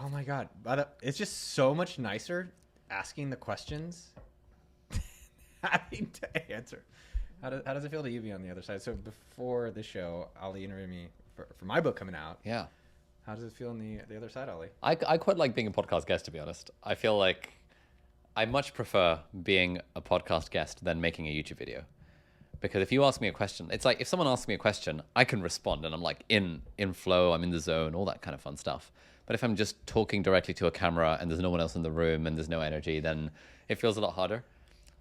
Oh my God. It's just so much nicer asking the questions having to answer. How does it feel to you be on the other side? So before the show, Ali interviewed me for my book coming out. Yeah. How does it feel on the other side, Ali? I quite like being a podcast guest, to be honest. I feel like I much prefer being a podcast guest than making a YouTube video. Because if you ask me a question, it's like if someone asks me a question, I can respond and I'm like in flow, I'm in the zone, all that kind of fun stuff. But if I'm just talking directly to a camera and there's no one else in the room and there's no energy, then it feels a lot harder.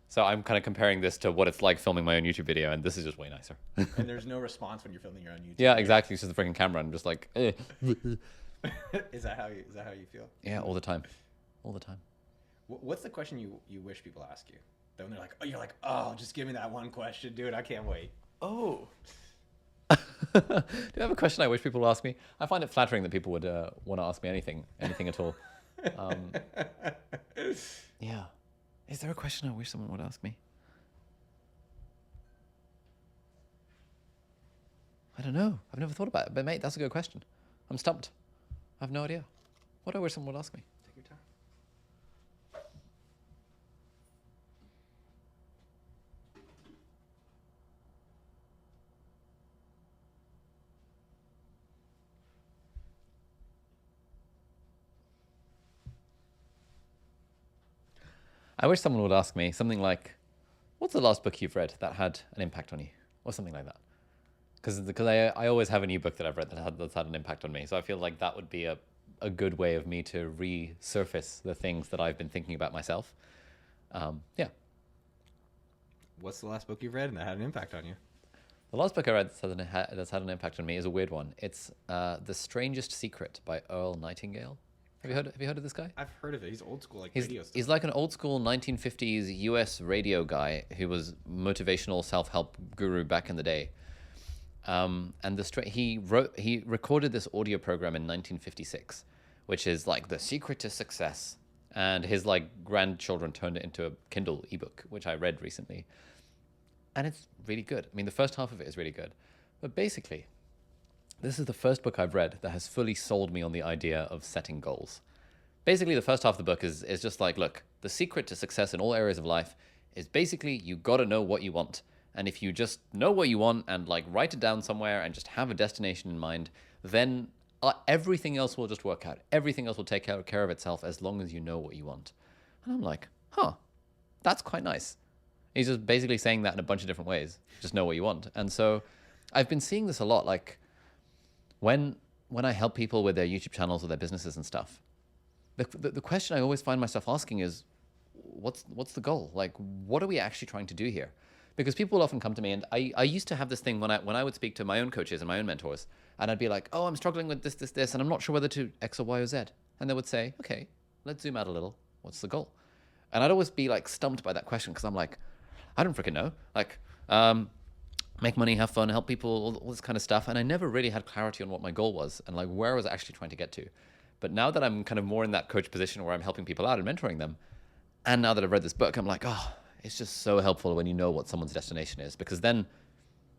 So I'm kind of comparing this to what it's like filming my own YouTube video, and this is just way nicer. And there's no response when you're filming your own YouTube Yeah, video. exactly. It's just a freaking camera and I'm just like, eh. Is that how you feel? Yeah, all the time. All the time. What's the question you wish people ask you? Then they're like, oh, you're like, oh, just give me that one question, dude. I can't wait. Oh. Do you have a question I wish people would ask me? I find it flattering that people would want to ask me anything at all. Yeah. Is there a question I wish someone would ask me? I don't know. I've never thought about it. But mate, that's a good question. I'm stumped. I have no idea. What do I wish someone would ask me? Take your time. I wish someone would ask me something like, what's the last book you've read that had an impact on you? Or something like that. Because I always have a new book that I've read that's had an impact on me. So I feel like that would be a good way of me to resurface the things that I've been thinking about myself. Yeah. What's the last book you've read and that had an impact on you? The last book I read that's had an impact on me is a weird one. It's The Strangest Secret by Earl Nightingale. Have you heard of this guy? I've heard of it. He's old school, like He's, radio stuff. he's like an old school 1950s US radio guy who was motivational self-help guru back in the day. And he recorded this audio program in 1956, which is like the secret to success. And his like grandchildren turned it into a Kindle ebook, which I read recently. And it's really good. I mean, the first half of it is really good. But basically, this is the first book I've read that has fully sold me on the idea of setting goals. Basically, the first half of the book is just like, look, the secret to success in all areas of life is basically you got to know what you want. And if you just know what you want and like write it down somewhere and just have a destination in mind, then everything else will just work out. Everything else will take care of itself as long as you know what you want. And I'm like, that's quite nice. He's just basically saying that in a bunch of different ways. Just know what you want. And so I've been seeing this a lot. Like when I help people with their YouTube channels or their businesses and stuff, the question I always find myself asking is, what's the goal? Like, what are we actually trying to do here? Because people will often come to me, and I used to have this thing when I would speak to my own coaches and my own mentors, and I'd be like, oh, I'm struggling with this, and I'm not sure whether to X or Y or Z. And they would say, okay, let's zoom out a little. What's the goal? And I'd always be like stumped by that question because I'm like, I don't freaking know. Like, make money, have fun, help people, all this kind of stuff. And I never really had clarity on what my goal was and like where I was actually trying to get to. But now that I'm kind of more in that coach position where I'm helping people out and mentoring them, and now that I've read this book, I'm like, it's just so helpful when you know what someone's destination is, because then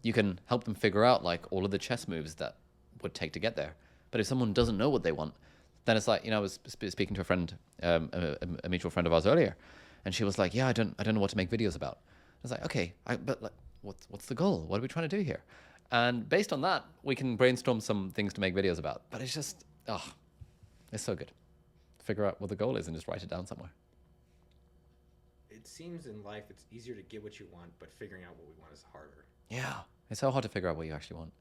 you can help them figure out like all of the chess moves that would take to get there. But if someone doesn't know what they want, then it's like, I was speaking to a friend, a mutual friend of ours earlier, and she was like, yeah, I don't know what to make videos about. I was like, okay, but like, what's the goal? What are we trying to do here? And based on that, we can brainstorm some things to make videos about. But it's just, it's so good. Figure out what the goal is and just write it down somewhere. It seems in life it's easier to get what you want, but figuring out what we want is harder. Yeah, it's so hard to figure out what you actually want.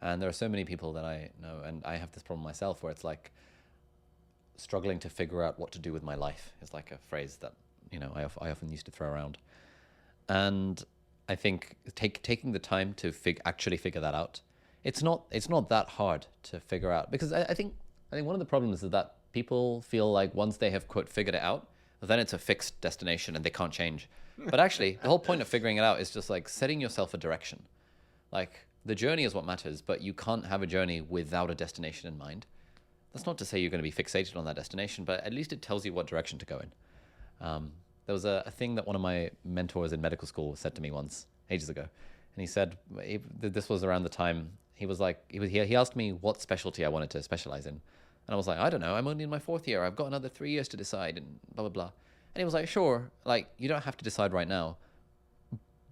And there are so many people that I know, and I have this problem myself, where it's like struggling to figure out what to do with my life is like a phrase that, I often used to throw around. And I think taking the time to actually figure that out, it's not that hard to figure out, because I think one of the problems is that people feel like once they have quote figured it out, then it's a fixed destination and they can't change. But actually, the whole point of figuring it out is just like setting yourself a direction. Like the journey is what matters, but you can't have a journey without a destination in mind. That's not to say you're going to be fixated on that destination, but at least it tells you what direction to go in. There was a thing that one of my mentors in medical school said to me once, ages ago. And he said, this was around the time, he was like, he asked me what specialty I wanted to specialize in. And I was like, I don't know. I'm only in my 4th year. I've got another 3 years to decide and blah, blah, blah. And he was like, sure, like, you don't have to decide right now,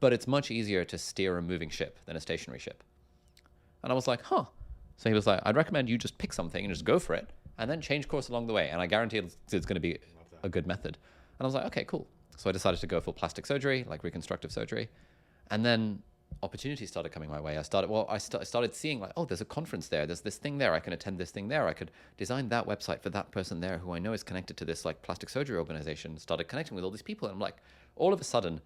but it's much easier to steer a moving ship than a stationary ship. And I was like, huh. So he was like, I'd recommend you just pick something and just go for it and then change course along the way. And I guarantee it's going to be a good method. And I was like, okay, cool. So I decided to go for plastic surgery, like reconstructive surgery. And then opportunities started coming my way. I started seeing like, oh, there's a conference there. There's this thing there. I can attend this thing there. I could design that website for that person there who I know is connected to this like plastic surgery organization. Started connecting with all these people. And I'm like, all of a sudden,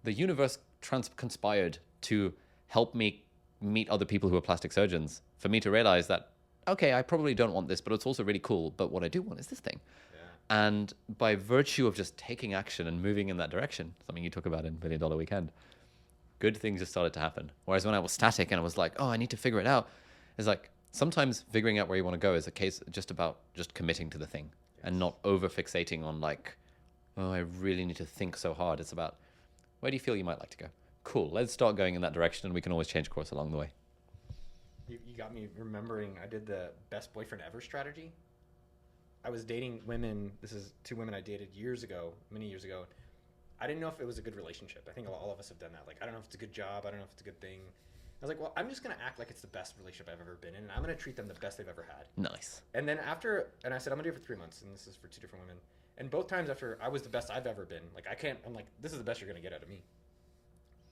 the universe conspired to help me meet other people who are plastic surgeons for me to realize that, okay, I probably don't want this, but it's also really cool. But what I do want is this thing. Yeah. And by virtue of just taking action and moving in that direction, something you talk about in $1 Billion Weekend, good things just started to happen. Whereas when I was static and I was like, oh, I need to figure it out, it's like sometimes figuring out where you want to go is a case just about just committing to the thing and not over fixating on like, oh, I really need to think so hard. It's about, where do you feel you might like to go? Cool, let's start going in that direction and we can always change course along the way. You got me remembering I did the best boyfriend ever strategy. I was dating women. This is 2 women I dated many years ago. I didn't know if it was a good relationship. I think all of us have done that. Like, I don't know if it's a good job. I don't know if it's a good thing. I was like, well, I'm just going to act like it's the best relationship I've ever been in, and I'm going to treat them the best they've ever had. Nice. And then I said, I'm going to do it for 3 months, and this is for 2 different women. And both times after I was the best I've ever been, like, I'm like, this is the best you're going to get out of me.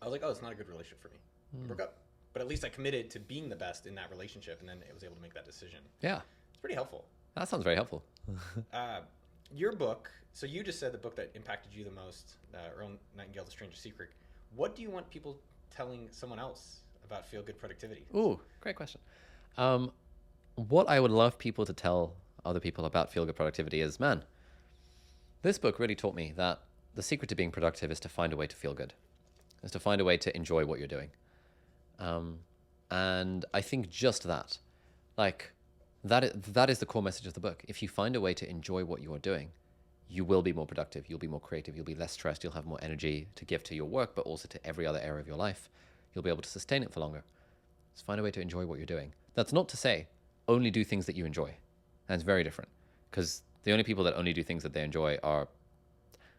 I was like, oh, it's not a good relationship for me. Broke up. But at least I committed to being the best in that relationship, and then I was able to make that decision. Yeah. It's pretty helpful. That sounds very helpful. Your book, so you just said the book that impacted you the most, Earl Nightingale, The Stranger's Secret. What do you want people telling someone else about feel-good productivity? Ooh, great question. What I would love people to tell other people about feel-good productivity is, man, this book really taught me that the secret to being productive is to find a way to feel good, is to find a way to enjoy what you're doing. And I think just that, like, that is the core message of the book. If you find a way to enjoy what you are doing, you will be more productive, you'll be more creative, you'll be less stressed, you'll have more energy to give to your work, but also to every other area of your life. You'll be able to sustain it for longer. Just find a way to enjoy what you're doing. That's not to say only do things that you enjoy. That's very different, because the only people that only do things that they enjoy are,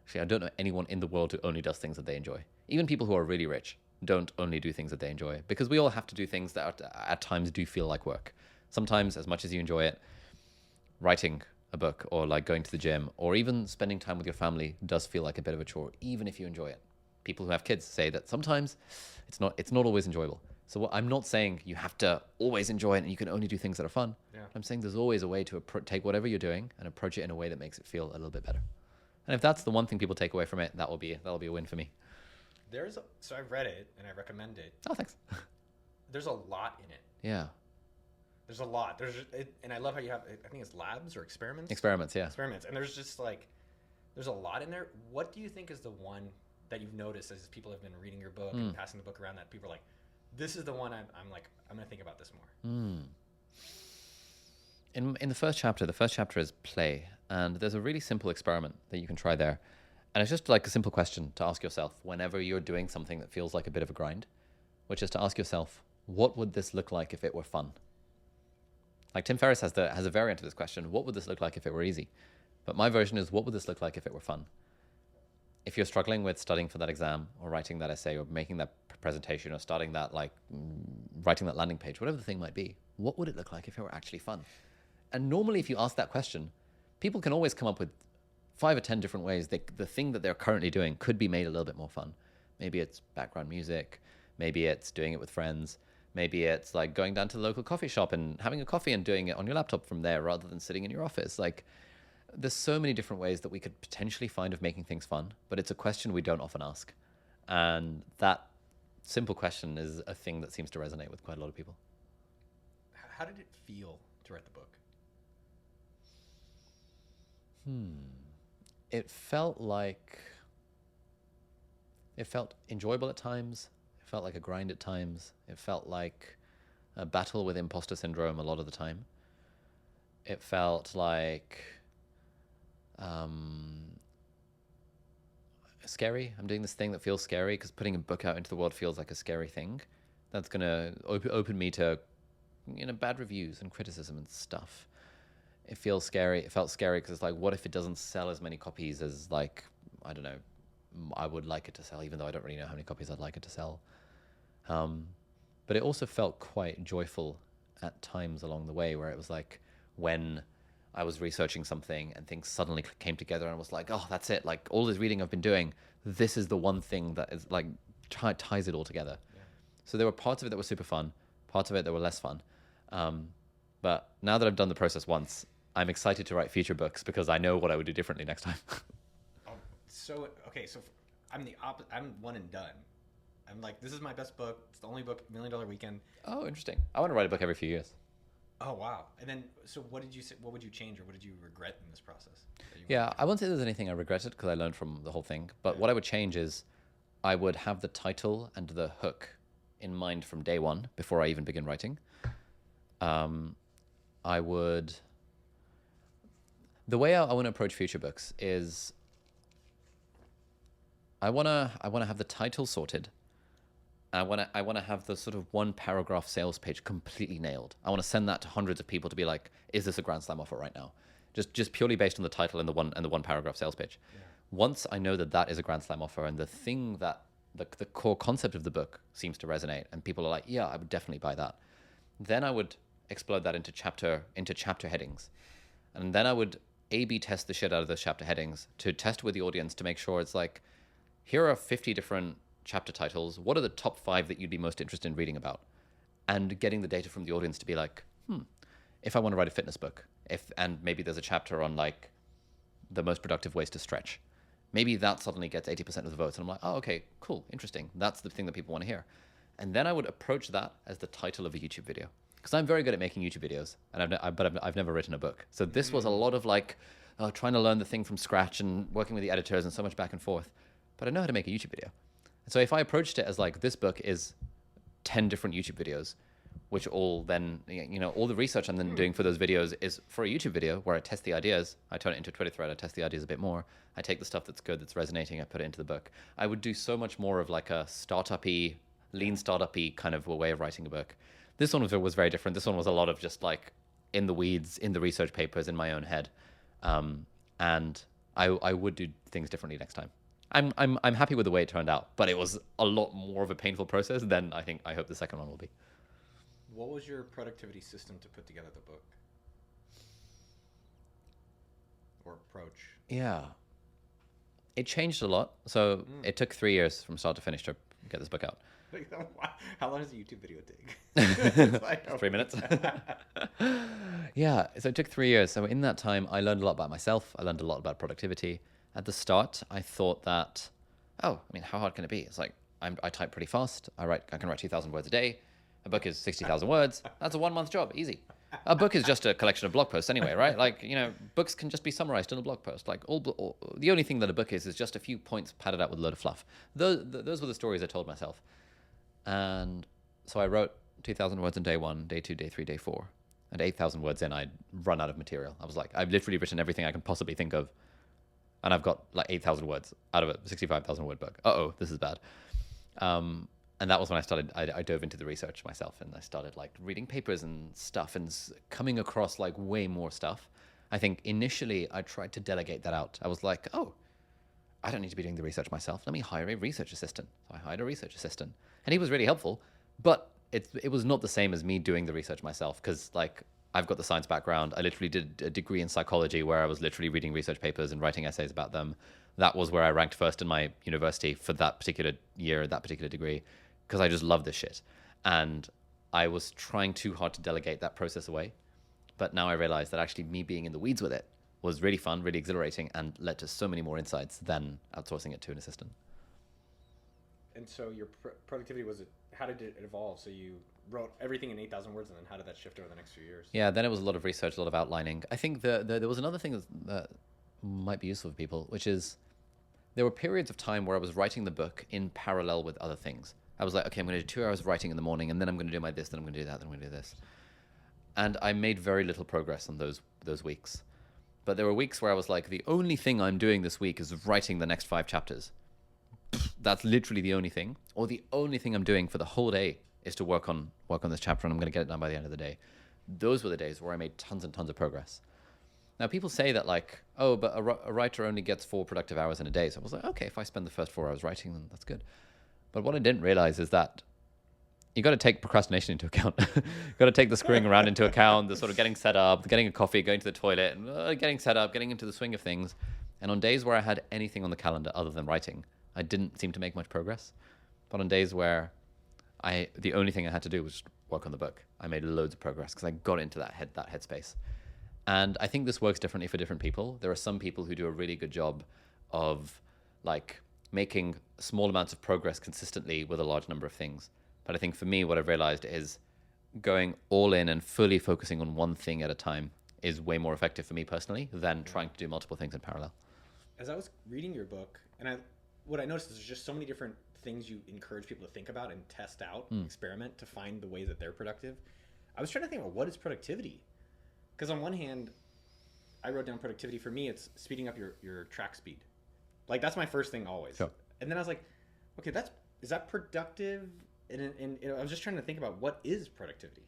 actually, I don't know anyone in the world who only does things that they enjoy. Even people who are really rich don't only do things that they enjoy, because we all have to do things that at times do feel like work. Sometimes, as much as you enjoy it, writing a book or like going to the gym or even spending time with your family does feel like a bit of a chore, even if you enjoy it. People who have kids say that sometimes it's not always enjoyable. So I'm not saying you have to always enjoy it and you can only do things that are fun. Yeah. I'm saying there's always a way to take whatever you're doing and approach it in a way that makes it feel a little bit better. And if that's the one thing people take away from it, that'll be a win for me. So I've read it and I recommend it. Oh, thanks. There's a lot in it. Yeah. There's a lot. And I love how you have, I think it's labs or experiments? Experiments, yeah. Experiments. And there's just like, there's a lot in there. What do you think is the one that you've noticed as people have been reading your book and passing the book around that people are like, this is the one I'm going to think about this more? In the first chapter is play. And there's a really simple experiment that you can try there. And it's just like a simple question to ask yourself whenever you're doing something that feels like a bit of a grind, which is to ask yourself, what would this look like if it were fun? Like Tim Ferriss has a variant of this question. What would this look like if it were easy? But my version is, what would this look like if it were fun? If you're struggling with studying for that exam or writing that essay or making that presentation or starting that, like writing that landing page, whatever the thing might be, what would it look like if it were actually fun? And normally if you ask that question, people can always come up with 5 or 10 different ways the thing that they're currently doing could be made a little bit more fun. Maybe it's background music. Maybe it's doing it with friends. Maybe it's like going down to the local coffee shop and having a coffee and doing it on your laptop from there rather than sitting in your office. Like, there's so many different ways that we could potentially find of making things fun, but it's a question we don't often ask. And that simple question is a thing that seems to resonate with quite a lot of people. How did it feel to write the book? It felt enjoyable at times. It felt like a grind at times. It felt like a battle with imposter syndrome a lot of the time. It felt like scary. I'm doing this thing that feels scary because putting a book out into the world feels like a scary thing. That's going to open me to bad reviews and criticism and stuff. It feels scary. It felt scary because it's like, what if it doesn't sell as many copies as like, I don't know, I would like it to sell, even though I don't really know how many copies I'd like it to sell. But it also felt quite joyful at times along the way, where it was like when I was researching something and things suddenly came together and I was like, oh, that's it. Like all this reading I've been doing, this is the one thing that is like ties it all together. Yeah. So there were parts of it that were super fun, parts of it that were less fun. But now that I've done the process once, I'm excited to write future books because I know what I would do differently next time. So I'm I'm one and done. I'm like, this is my best book. It's the only book, $1 Million Weekend. Oh, interesting. I want to write a book every few years. Oh, wow. And then, so what did you say? What would you change, or what did you regret in this process? Yeah, I won't say there's anything I regretted because I learned from the whole thing. But what I would change is I would have the title and the hook in mind from day one before I even begin writing. I would. The way I want to approach future books is I wanna have the title sorted. I want to have the sort of 1 paragraph sales page completely nailed. I want to send that to hundreds of people to be like, is this a Grand Slam offer right now? Just purely based on the title and the 1 paragraph sales page. Yeah. Once I know that that is a Grand Slam offer and the thing that the core concept of the book seems to resonate and people are like, yeah, I would definitely buy that. Then I would explode that into chapter headings. And then I would A/B test the shit out of those chapter headings to test with the audience to make sure it's like, here are 50 different chapter titles. What are the top 5 that you'd be most interested in reading about? And getting the data from the audience to be like, if I want to write a fitness book, and maybe there's a chapter on like the most productive ways to stretch, maybe that suddenly gets 80% of the votes. And I'm like, oh, okay, cool, interesting. That's the thing that people want to hear. And then I would approach that as the title of a YouTube video. Because I'm very good at making YouTube videos, and I've never written a book. So this was a lot of like trying to learn the thing from scratch and working with the editors and so much back and forth. But I know how to make a YouTube video. So if I approached it as like, this book is 10 different YouTube videos, which all then, all the research I'm then doing for those videos is for a YouTube video where I test the ideas, I turn it into a Twitter thread, I test the ideas a bit more, I take the stuff that's good, that's resonating, I put it into the book. I would do so much more of like a startup-y, lean startup-y kind of a way of writing a book. This one was very different. This one was a lot of just like in the weeds, in the research papers, in my own head. And I would do things differently next time. I'm happy with the way it turned out, but it was a lot more of a painful process than I hope the second one will be. What was your productivity system to put together the book? Or approach? Yeah. It changed a lot. So it took 3 years from start to finish to get this book out. How long does a YouTube video take? Like 3 minutes. Yeah, so it took 3 years. So in that time, I learned a lot about myself. I learned a lot about productivity. At the start, I thought that, how hard can it be? It's like, I type pretty fast. I can write 2,000 words a day. A book is 60,000 words. That's a 1-month job, easy. A book is just a collection of blog posts anyway, right? Like, books can just be summarized in a blog post. Like, the only thing that a book is just a few points padded out with a load of fluff. Those were the stories I told myself. And so I wrote 2,000 words on day 1, day 2, day 3, day 4. And 8,000 words in, I'd run out of material. I was like, I've literally written everything I can possibly think of. And I've got like 8,000 words out of a 65,000 word book. This is bad. And that was when I dove into the research myself, and I started like reading papers and stuff and coming across like way more stuff. I think initially I tried to delegate that out. I was like, I don't need to be doing the research myself. Let me hire a research assistant. So I hired a research assistant, and he was really helpful, but it was not the same as me doing the research myself, because like I've got the science background. I literally did a degree in psychology where I was literally reading research papers and writing essays about them. That was where I ranked first in my university for that particular year, that particular degree, because I just love this shit. And I was trying too hard to delegate that process away. But now I realize that actually me being in the weeds with it was really fun, really exhilarating, and led to so many more insights than outsourcing it to an assistant. And so your productivity how did it evolve? So you wrote everything in 8,000 words, and then how did that shift over the next few years? Yeah, then it was a lot of research, a lot of outlining. I think there was another thing that might be useful for people, which is there were periods of time where I was writing the book in parallel with other things. I was like, okay, I'm going to do 2 hours of writing in the morning, and then I'm going to do my this, then I'm going to do that, then I'm going to do this. And I made very little progress on those weeks. But there were weeks where I was like, the only thing I'm doing this week is writing the next 5 chapters. That's literally the only thing. Or the only thing I'm doing for the whole day is to work on this chapter, and I'm going to get it done by the end of the day. Those were the days where I made tons and tons of progress. Now, people say that like, oh, but a writer only gets 4 productive hours in a day. So I was like, okay, if I spend the first 4 hours writing, then that's good. But what I didn't realize is that you got to take procrastination into account. You got to take the screwing around into account, the sort of getting set up, getting a coffee, going to the toilet, and getting set up, getting into the swing of things. And on days where I had anything on the calendar other than writing, I didn't seem to make much progress. But on days where the only thing I had to do was work on the book, I made loads of progress because I got into that headspace. And I think this works differently for different people. There are some people who do a really good job of like making small amounts of progress consistently with a large number of things. But I think for me, what I've realized is going all in and fully focusing on one thing at a time is way more effective for me personally than trying to do multiple things in parallel. As I was reading your book, and what I noticed is there's just so many different things you encourage people to think about and test out, experiment to find the ways that they're productive. I was trying to think about what is productivity? Because on one hand, I wrote down productivity. For me, it's speeding up your track speed. Like, that's my first thing always. Sure. And then I was like, okay, is that productive? And I was just trying to think about what is productivity.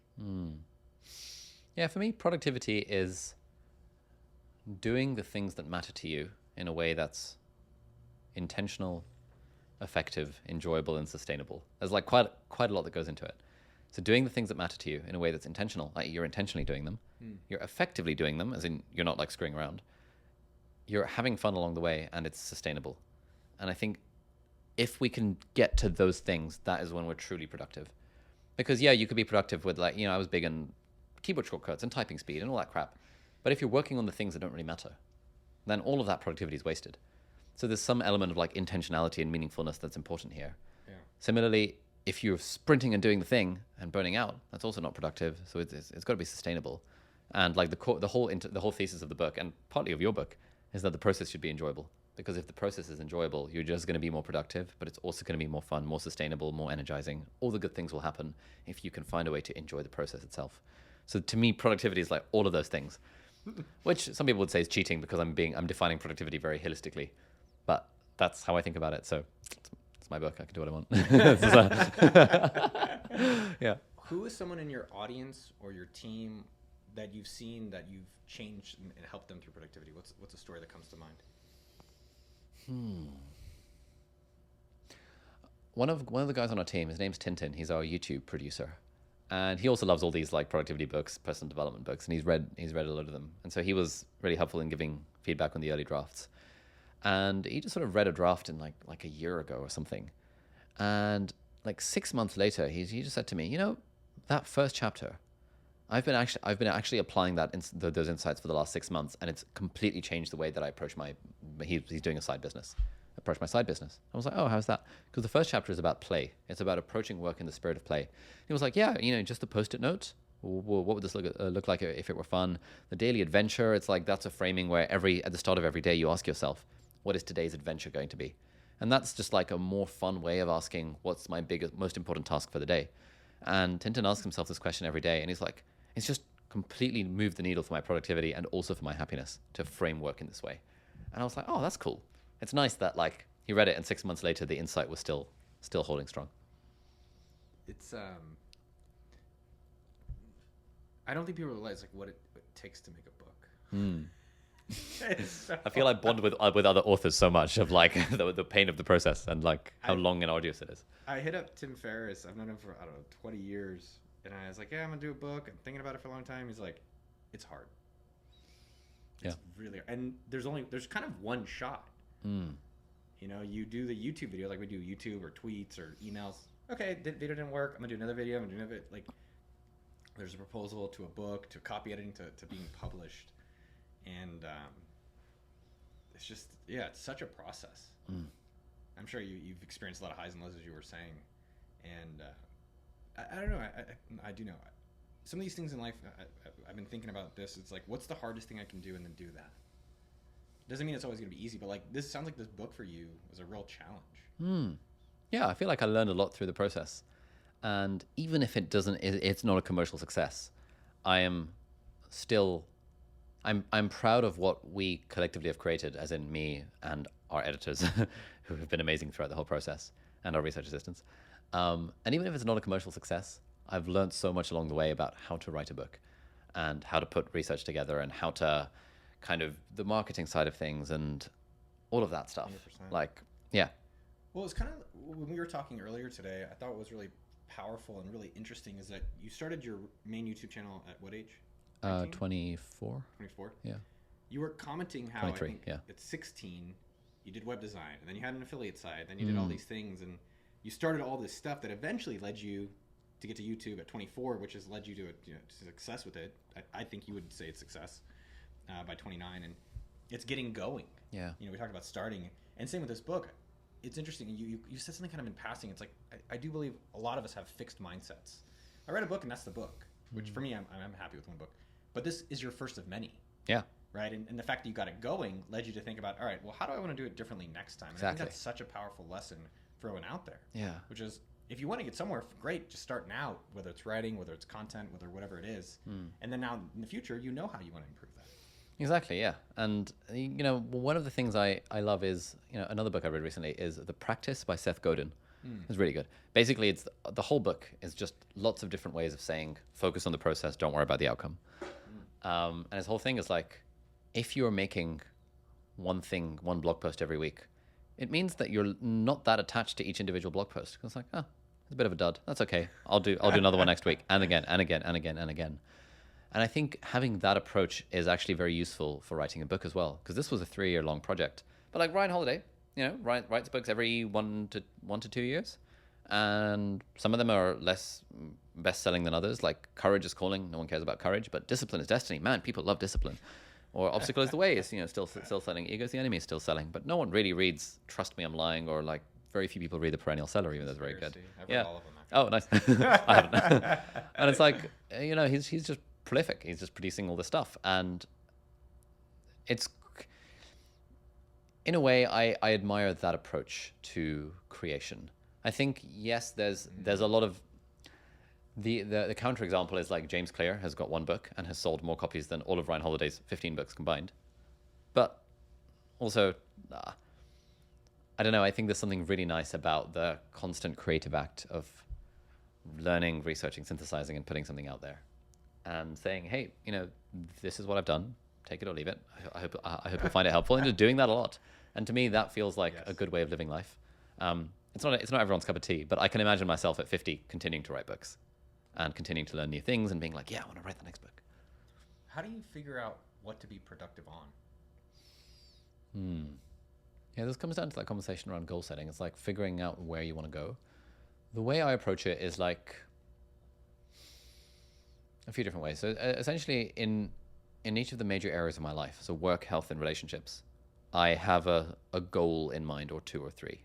Yeah, for me, productivity is doing the things that matter to you in a way that's intentional, effective, enjoyable, and sustainable. There's like quite a lot that goes into it. So doing the things that matter to you in a way that's intentional, like you're intentionally doing them, you're effectively doing them, as in you're not like screwing around. You're having fun along the way, and it's sustainable. And I think if we can get to those things, that is when we're truly productive. Because yeah, you could be productive with like, I was big on keyboard shortcuts and typing speed and all that crap. But if you're working on the things that don't really matter, then all of that productivity is wasted. So there's some element of like intentionality and meaningfulness that's important here. Yeah. Similarly, if you're sprinting and doing the thing and burning out, that's also not productive. So it's got to be sustainable. And like the whole thesis of the book, and partly of your book, is that the process should be enjoyable. Because if the process is enjoyable, you're just going to be more productive, but it's also going to be more fun, more sustainable, more energizing. All the good things will happen if you can find a way to enjoy the process itself. So to me, productivity is like all of those things, which some people would say is cheating because I'm defining productivity very holistically, but that's how I think about it. So it's my book. I can do what I want. Yeah. Who is someone in your audience or your team that you've seen that you've changed and helped them through productivity? What's a story that comes to mind? One of the guys on our team, his name's Tintin. He's our YouTube producer, and he also loves all these like productivity books, personal development books, and he's read a lot of them. And so he was really helpful in giving feedback on the early drafts. And he just sort of read a draft in like a year ago or something, and like 6 months later, he just said to me, that first chapter, I've been actually applying those insights for the last 6 months, and it's completely changed the way that I approach he's doing a side business. Approach my side business. I was like, oh, how's that? Because the first chapter is about play. It's about approaching work in the spirit of play. He was like, yeah, just the post-it notes. What would this look like if it were fun? The daily adventure. It's like that's a framing where at the start of every day you ask yourself, what is today's adventure going to be? And that's just like a more fun way of asking, what's my most important task for the day? And Tintin asks himself this question every day, and he's like, it's just completely moved the needle for my productivity and also for my happiness to frame work in this way. And I was like, oh, that's cool. It's nice that like he read it and 6 months later the insight was still holding strong. It's I don't think people realize like what it takes to make a book. So I feel I bond with other authors so much of like the pain of the process and like how long and arduous it is. I hit up Tim Ferriss. I've known him for 20 years, and I was like, yeah, I'm gonna do a book. I'm thinking about it for a long time. He's like, it's hard. It's really hard. And there's kind of one shot. You do the YouTube video like we do YouTube or tweets or emails. Okay, video didn't work. I'm gonna do another video. I'm gonna do another. Like, there's a proposal to a book, to copy editing, to being published, and it's just it's such a process. I'm sure you've experienced a lot of highs and lows, as you were saying, and I don't know. I do know some of these things in life. I've been thinking about this. It's like, what's the hardest thing I can do, and then do that. Doesn't mean it's always going to be easy, but like this sounds like this book for you was a real challenge. Yeah, I feel like I learned a lot through the process, and even if it's not a commercial success, I'm proud of what we collectively have created, as in me and our editors, who have been amazing throughout the whole process, and our research assistants. And even if it's not a commercial success, I've learned so much along the way about how to write a book, and how to put research together, and how to kind of the marketing side of things and all of that stuff. 100%. Like, yeah. Well, it's kind of when we were talking earlier today, I thought what was really powerful and really interesting is that you started your main YouTube channel at what age? 24. 24? Yeah. You were commenting how 23, I think yeah. at 16 you did web design, and then you had an affiliate side, then you did all these things, and you started all this stuff that eventually led you to get to YouTube at 24, which has led you to success with it. I think you would say it's success by 29, and it's getting going. Yeah. We talked about starting, and same with this book. It's interesting. You said something kind of in passing. It's like I do believe a lot of us have fixed mindsets. I read a book, and that's the book. Which for me, I'm happy with one book. But this is your first of many. Yeah. Right? And the fact that you got it going led you to think about, all right, well, how do I want to do it differently next time? And Exactly. I think that's such a powerful lesson for everyone out there. Yeah. Which is, if you want to get somewhere, great, just start now, whether it's writing, whether it's content, whatever it is. And then now in the future, you know how you want to improve that. Exactly, yeah. And, one of the things I love is, another book I read recently is The Practice by Seth Godin. It's really good. Basically, it's the whole book is just lots of different ways of saying, focus on the process, don't worry about the outcome. And his whole thing is like, if you're making one blog post every week, it means that you're not that attached to each individual blog post. It's like, it's a bit of a dud. That's okay. I'll do another one next week, and again, and again, and again, and again. And I think having that approach is actually very useful for writing a book as well, because this was a 3-year-long project. But like Ryan Holiday, writes books every 1 to 2 years, and some of them are less best-selling than others. Like Courage is Calling, no one cares about Courage, but Discipline is Destiny. Man, people love Discipline. Or Obstacle is the Way is still selling. Ego is the Enemy is still selling, but no one really reads Trust Me, I'm Lying, or like very few people read The Perennial Seller, even though it's very good. I've read all of them. Oh, nice. I haven't. And it's like, he's just prolific. He's just producing all this stuff. And it's, in a way, I admire that approach to creation. I think, yes, there's a lot of, the counterexample is like James Clear has got one book and has sold more copies than all of Ryan Holiday's 15 books combined. But also, I don't know, I think there's something really nice about the constant creative act of learning, researching, synthesizing, and putting something out there. And saying, hey, this is what I've done. Take it or leave it. I hope you'll find it helpful. And just doing that a lot. And to me, that feels like a good way of living life. It's not everyone's cup of tea, but I can imagine myself at 50 continuing to write books and continuing to learn new things and being like, yeah, I want to write the next book. How do you figure out what to be productive on? Yeah, this comes down to that conversation around goal setting. It's like figuring out where you want to go. The way I approach it is like a few different ways. So essentially in each of the major areas of my life, so work, health, and relationships, I have a goal in mind, or 2 or 3,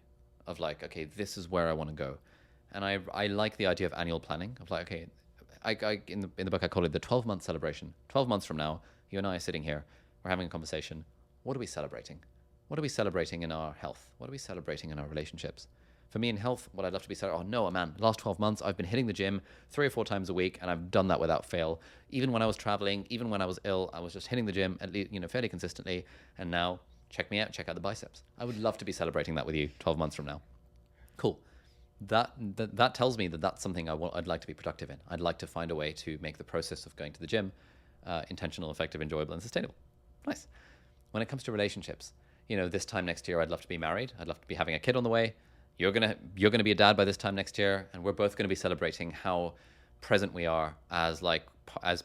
of like, okay, this is where I want to go. And I like the idea of annual planning, of like, okay, I in the book I call it the 12-month celebration. 12 months from now, you and I are sitting here, we're having a conversation. What are we celebrating? What are we celebrating in our health? What are we celebrating in our relationships? For me in health, what I'd love to be celebrating, oh no, man, the last 12 months, I've been hitting the gym 3 or 4 times a week, and I've done that without fail. Even when I was traveling, even when I was ill, I was just hitting the gym at least, fairly consistently. And now, check me out, check out the biceps. I would love to be celebrating that with you 12 months from now. Cool. That tells me that that's something I'd like to be productive in. I'd like to find a way to make the process of going to the gym intentional, effective, enjoyable, and sustainable. Nice. When it comes to relationships, this time next year, I'd love to be married. I'd love to be having a kid on the way. You're gonna be a dad by this time next year, and we're both gonna be celebrating how present we are as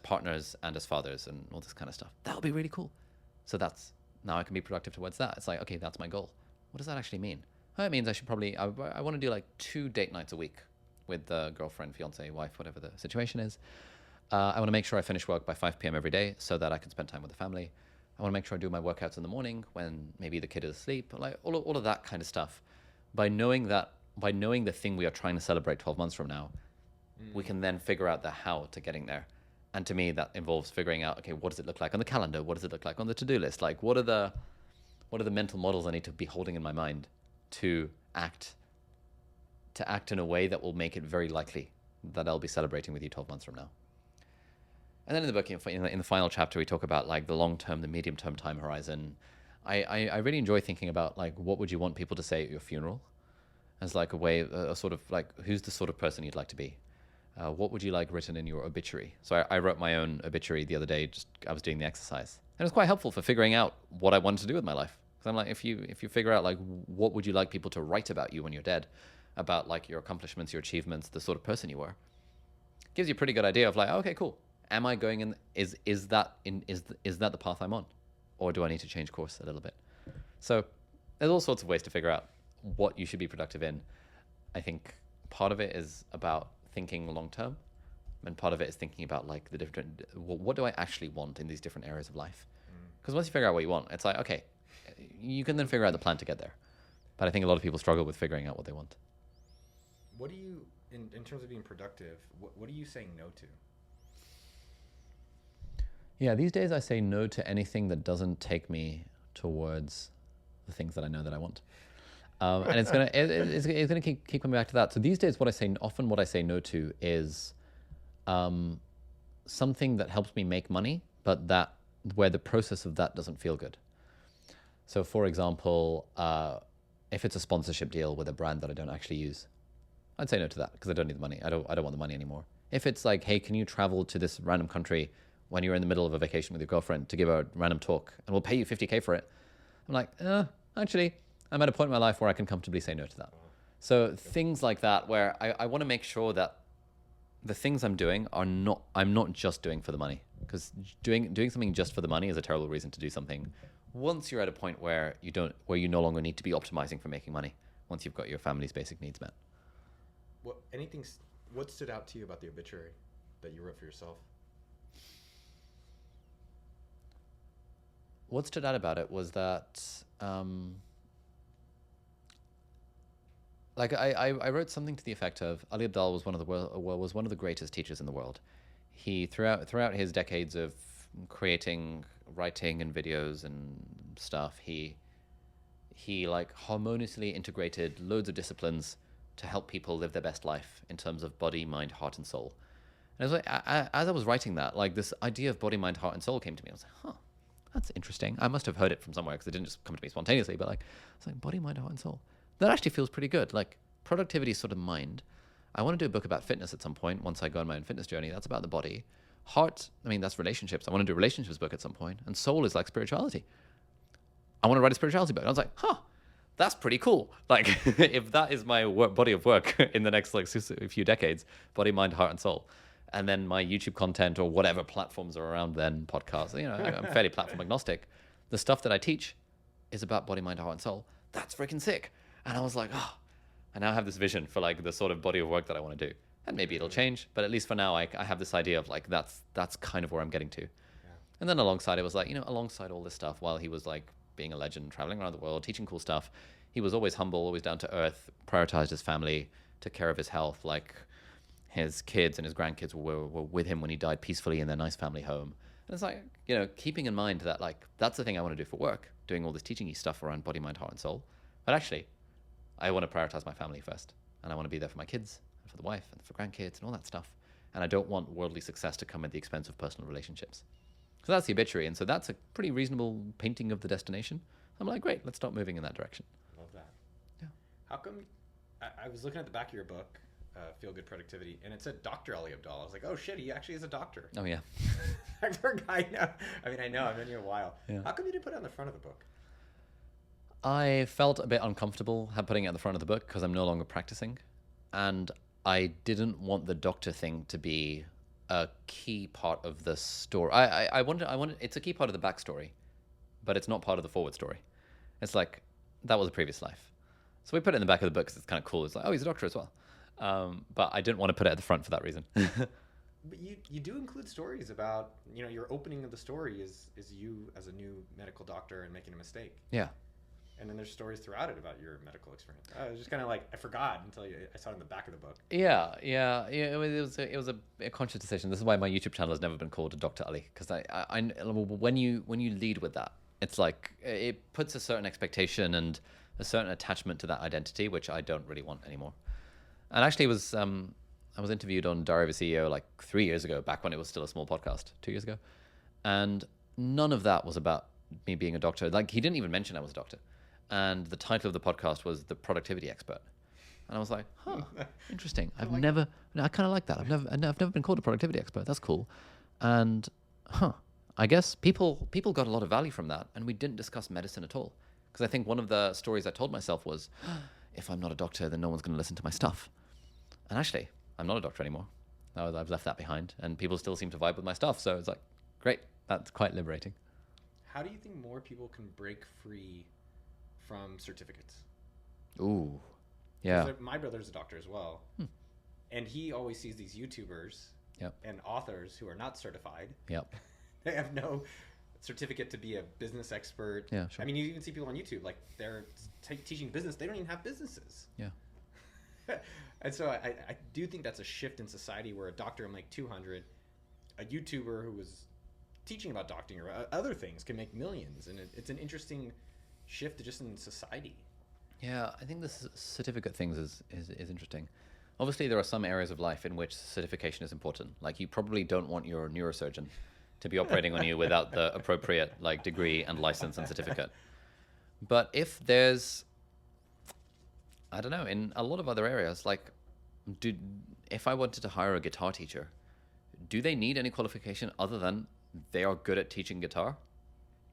partners and as fathers and all this kind of stuff. That would be really cool. So now I can be productive towards that. It's like, okay, that's my goal. What does that actually mean? Well, it means I should probably I want to do like 2 date nights a week with the girlfriend, fiance, wife, whatever the situation is. I want to make sure I finish work by 5 p.m. every day so that I can spend time with the family. I want to make sure I do my workouts in the morning when maybe the kid is asleep, like all of that kind of stuff. By knowing the thing we are trying to celebrate 12 months from now, we can then figure out the how to getting there. And to me, that involves figuring out, okay, what does it look like on the calendar? What does it look like on the to-do list? Like, what are the mental models I need to be holding in my mind to act in a way that will make it very likely that I'll be celebrating with you 12 months from now. And then in the book, in the final chapter, we talk about like the long-term, the medium-term time horizon. I really enjoy thinking about like, what would you want people to say at your funeral, as like a sort of like, who's the sort of person you'd like to be? What would you like written in your obituary? So I wrote my own obituary the other day. I was doing the exercise, And it's quite helpful for figuring out what I wanted to do with my life. Because I'm like, if you figure out like what would you like people to write about you when you're dead, about like your accomplishments, your achievements, the sort of person you were, it gives you a pretty good idea of like, okay, cool. Am I going in? Is that the path I'm on, or do I need to change course a little bit? So there's all sorts of ways to figure out what you should be productive in. I think part of it is about thinking long term, and part of it is thinking about like the different, what do I actually want in these different areas of life? Because once you figure out what you want, it's like, okay, you can then figure out the plan to get there. But I think a lot of people struggle with figuring out what they want. What do you, in terms of being productive, what are you saying no to? Yeah, these days I say no to anything that doesn't take me towards the things that I know that I want. And it's gonna keep coming back to that. So these days, what I say no to is something that helps me make money, but that where the process of that doesn't feel good. So, for example, if it's a sponsorship deal with a brand that I don't actually use, I'd say no to that because I don't need the money. I don't want the money anymore. If it's like, hey, can you travel to this random country when you're in the middle of a vacation with your girlfriend to give a random talk and we'll pay you $50K for it? I'm like, actually, I'm at a point in my life where I can comfortably say no to that. So things like that, where I want to make sure that the things I'm doing I'm not just doing for the money, because doing something just for the money is a terrible reason to do something. Once you're at a point where you no longer need to be optimizing for making money, once you've got your family's basic needs met. What stood out to you about the obituary that you wrote for yourself? What stood out about it was that, like I wrote something to the effect of Ali Abdaal was one of the greatest teachers in the world. He throughout his decades of creating, writing, and videos and stuff, he like harmoniously integrated loads of disciplines to help people live their best life in terms of body, mind, heart, and soul. And I was like, as I was writing that, like this idea of body, mind, heart, and soul came to me. I was like, huh, that's interesting. I must have heard it from somewhere because it didn't just come to me spontaneously. But like, it's like body, mind, heart, and soul. That actually feels pretty good. Like productivity is sort of mind. I want to do a book about fitness at some point once I go on my own fitness journey. That's about the body. Heart, I mean, that's relationships. I want to do a relationships book at some point. And soul is like spirituality. I want to write a spirituality book. And I was like, huh, that's pretty cool. Like if that is my body of work in the next like few decades, body, mind, heart, and soul. And then my YouTube content or whatever platforms are around then, podcasts, I'm fairly platform agnostic. The stuff that I teach is about body, mind, heart, and soul. That's freaking sick. And I was like, oh, I now have this vision for like the sort of body of work that I want to do. And maybe it'll change, but at least for now, I have this idea of like, that's kind of where I'm getting to. Yeah. And then alongside, it was like, alongside all this stuff, while he was like being a legend, traveling around the world, teaching cool stuff, he was always humble, always down to earth, prioritized his family, took care of his health. Like his kids and his grandkids were with him when he died peacefully in their nice family home. And it's like, keeping in mind that like, that's the thing I want to do for work, doing all this teaching-y stuff around body, mind, heart, and soul. But actually, I want to prioritize my family first. And I want to be there for my kids, and for the wife, and for grandkids, and all that stuff. And I don't want worldly success to come at the expense of personal relationships. So that's the obituary. And so that's a pretty reasonable painting of the destination. I'm like, great, let's start moving in that direction. Love that. Yeah. How come, I was looking at the back of your book, Feel Good Productivity, and it said Dr. Ali Abdaal. I was like, oh shit, he actually is a doctor. Oh yeah. I forgot. I know, I've known you a while. Yeah. How come you didn't put it on the front of the book? I felt a bit uncomfortable putting it at the front of the book because I'm no longer practicing. And I didn't want the doctor thing to be a key part of the story. I wanted, it's a key part of the backstory, but it's not part of the forward story. It's like, that was a previous life. So we put it in the back of the book because it's kind of cool. It's like, oh, he's a doctor as well. But I didn't want to put it at the front for that reason. But you do include stories about, your opening of the story is you as a new medical doctor and making a mistake. Yeah. And then there's stories throughout it about your medical experience. I was just kind of like, I forgot until I saw it in the back of the book. Yeah. It was a conscious decision. This is why my YouTube channel has never been called Dr. Ali, because I when you lead with that, it's like it puts a certain expectation and a certain attachment to that identity, which I don't really want anymore. And actually, I was interviewed on Diary of a CEO like 3 years ago, back when it was still a small podcast, 2 years ago, and none of that was about me being a doctor. Like he didn't even mention I was a doctor. And the title of the podcast was The Productivity Expert. And I was like, huh, interesting. I kind of like that. I've never been called a productivity expert. That's cool. And I guess people got a lot of value from that, and we didn't discuss medicine at all. Because I think one of the stories I told myself was, if I'm not a doctor, then no one's going to listen to my stuff. And actually, I'm not a doctor anymore. I've left that behind, and people still seem to vibe with my stuff. So it's like, great. That's quite liberating. How do you think more people can break free from certificates? Ooh, yeah. My brother's a doctor as well, and he always sees these YouTubers Yep. and authors who are not certified. Yep. They have no certificate to be a business expert. Yeah, sure. I mean, you even see people on YouTube, like they're teaching business. They don't even have businesses. Yeah. And so I do think that's a shift in society where a doctor will make 200, a YouTuber who was teaching about doctoring or other things can make millions. And it's an interesting shift just in society. Yeah, I think this certificate things is interesting. Obviously, there are some areas of life in which certification is important. Like, you probably don't want your neurosurgeon to be operating on you without the appropriate like degree and license and certificate. But if there's, I don't know, in a lot of other areas, like, if I wanted to hire a guitar teacher, do they need any qualification other than they are good at teaching guitar?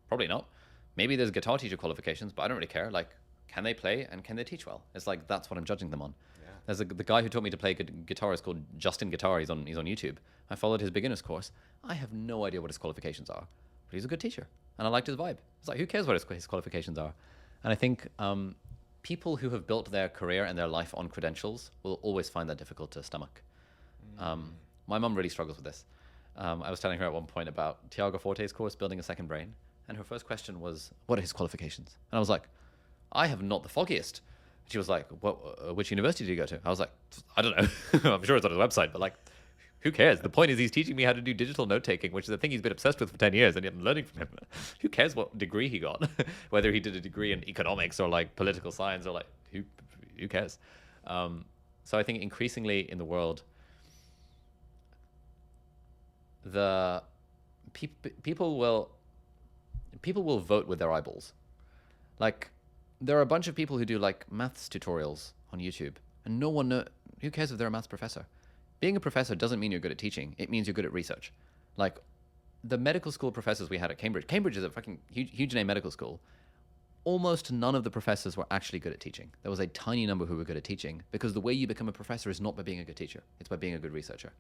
Probably not. Maybe there's guitar teacher qualifications, but I don't really care. Like, can they play and can they teach well? It's like, that's what I'm judging them on. There's the guy who taught me to play guitar is called Justin Guitar. He's on YouTube. I followed his beginner's course. I have no idea what his qualifications are, but he's a good teacher, and I liked his vibe. It's like, who cares what his qualifications are? And I think people who have built their career and their life on credentials will always find that difficult to stomach. My mum really struggles with this. I was telling her at one point about Tiago Forte's course, Building a Second Brain, and her first question was, what are his qualifications? And I was like, I have not the foggiest. She was like, which university did you go to? I was like, I don't know. I'm sure it's on his website, but like, who cares? The point is he's teaching me how to do digital note taking, which is a thing he's been obsessed with for 10 years, and yet I'm learning from him. Who cares what degree he got? Whether he did a degree in economics or like political science or like, who cares? So I think increasingly in the world, the people will vote with their eyeballs. Like, there are a bunch of people who do like maths tutorials on YouTube, and no one who cares if they're a maths professor. Being a professor doesn't mean you're good at teaching. It means you're good at research. Like, the medical school professors we had at Cambridge. Cambridge is a fucking huge name medical school. Almost none of the professors were actually good at teaching. There was a tiny number who were good at teaching, because the way you become a professor is not by being a good teacher. It's by being a good researcher.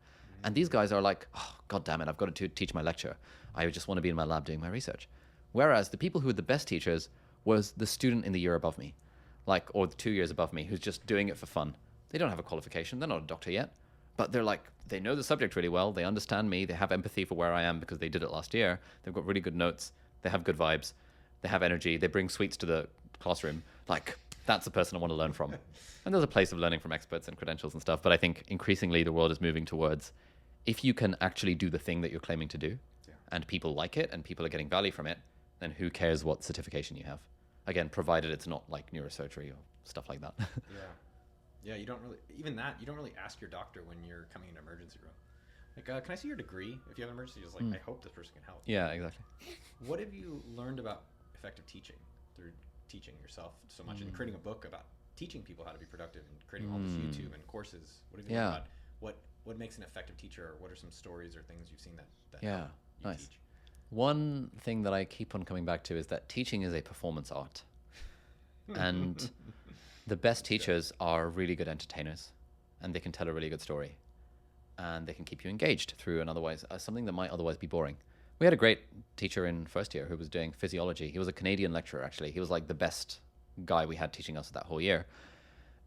And these guys are like, oh, God damn it, I've got to teach my lecture. I just want to be in my lab doing my research. Whereas the people who were the best teachers was the student in the year above me, like, or the 2 years above me, who's just doing it for fun. They don't have a qualification. They're not a doctor yet, but they're like, they know the subject really well. They understand me. They have empathy for where I am because they did it last year. They've got really good notes. They have good vibes. They have energy. They bring sweets to the classroom. Like, that's the person I want to learn from. And there's a place of learning from experts and credentials and stuff. But I think increasingly the world is moving towards, if you can actually do the thing that you're claiming to do, and people like it and people are getting value from it, then who cares what certification you have? Again, provided it's not like neurosurgery or stuff like that. Yeah, you don't really ask your doctor when you're coming into emergency room. Like, can I see your degree? If you have an emergency, just like, I hope this person can help. Yeah, exactly. What have you learned about effective teaching through teaching yourself so much and creating a book about teaching people how to be productive and creating all this YouTube and courses? What have you learned about what makes an effective teacher, or what are some stories or things you've seen that help you teach? One thing that I keep on coming back to is that teaching is a performance art. And the best teachers are really good entertainers, and they can tell a really good story, and they can keep you engaged through something that might otherwise be boring. We had a great teacher in first year who was doing physiology. He was a Canadian lecturer, actually. He was like the best guy we had teaching us that whole year.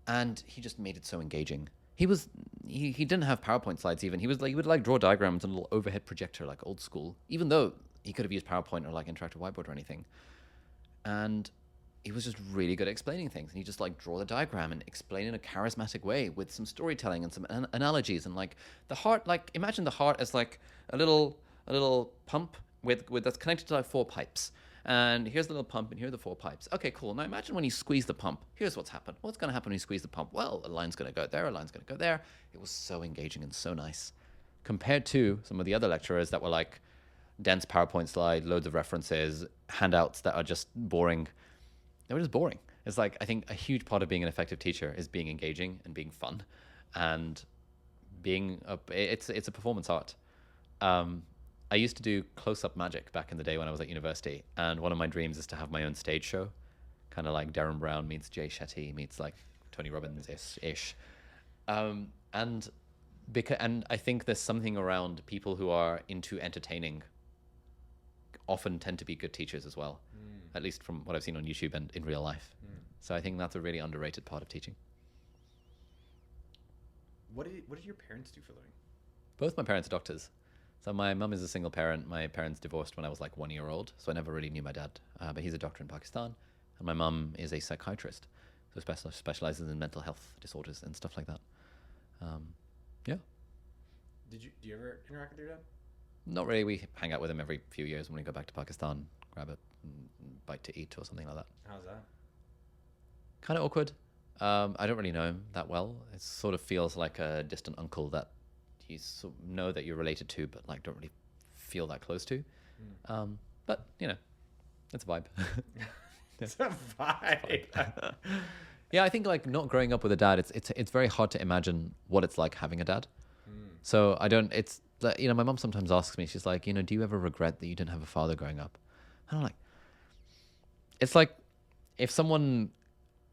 And he just made it so engaging. He didn't have PowerPoint slides even. He would like draw diagrams on a little overhead projector, like old school, even though he could have used PowerPoint or like interactive whiteboard or anything. And he was just really good at explaining things. And he just like draw the diagram and explain in a charismatic way with some storytelling and some analogies. And like the heart, like imagine the heart as like a little pump with that's connected to like 4 pipes. And here's the little pump, and here are the 4 pipes. Okay, cool. Now imagine when you squeeze the pump. Here's what's happened. What's going to happen when you squeeze the pump? Well, a line's going to go there, a line's going to go there. It was so engaging and so nice. Compared to some of the other lecturers that were like dense PowerPoint slide, loads of references, handouts that are just boring. They were just boring. It's like, I think a huge part of being an effective teacher is being engaging and being fun, and it's a performance art. I used to do close-up magic back in the day when I was at university, and one of my dreams is to have my own stage show, kind of like Darren Brown meets Jay Shetty meets like Tony Robbins ish. And I think there's something around people who are into entertaining often tend to be good teachers as well, at least from what I've seen on YouTube and in real life. So I think that's a really underrated part of teaching. What did your parents do for a living? Both my parents are doctors. So my mum is a single parent. My parents divorced when I was like 1 year old, so I never really knew my dad. But he's a doctor in Pakistan, and my mum is a psychiatrist, so specializes in mental health disorders and stuff like that. Yeah. Do you ever interact with your dad? Not really. We hang out with him every few years when we go back to Pakistan, grab a bite to eat or something like that. How's that? Kind of awkward. I don't really know him that well. It sort of feels like a distant uncle that you sort of know that you're related to, but like don't really feel that close to. But you know, it's a vibe. It's a vibe. Yeah, I think like not growing up with a dad, it's very hard to imagine what it's like having a dad. So I don't. It's like, you know, my mom sometimes asks me, she's like, you know, do you ever regret that you didn't have a father growing up? And I'm like, it's like if someone,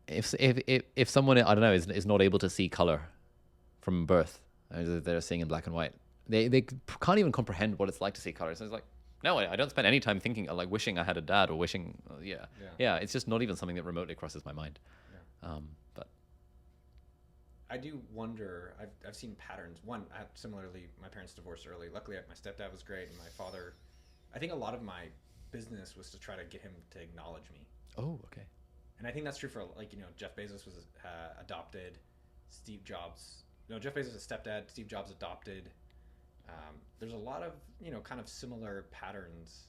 if someone I don't know is not able to see color from birth, they're seeing in black and white. They can't even comprehend what it's like to see color. So it's like, no, I don't spend any time thinking like wishing I had a dad or wishing. Yeah. It's just not even something that remotely crosses my mind. Yeah. But I do wonder. I've seen patterns. One, similarly, my parents divorced early. Luckily, my stepdad was great, and my father. I think a lot of my business was to try to get him to acknowledge me. Oh, okay. And I think that's true for like Jeff Bezos was adopted. Steve Jobs. No, Jeff Bezos' stepdad. Steve Jobs adopted. There's a lot of kind of similar patterns.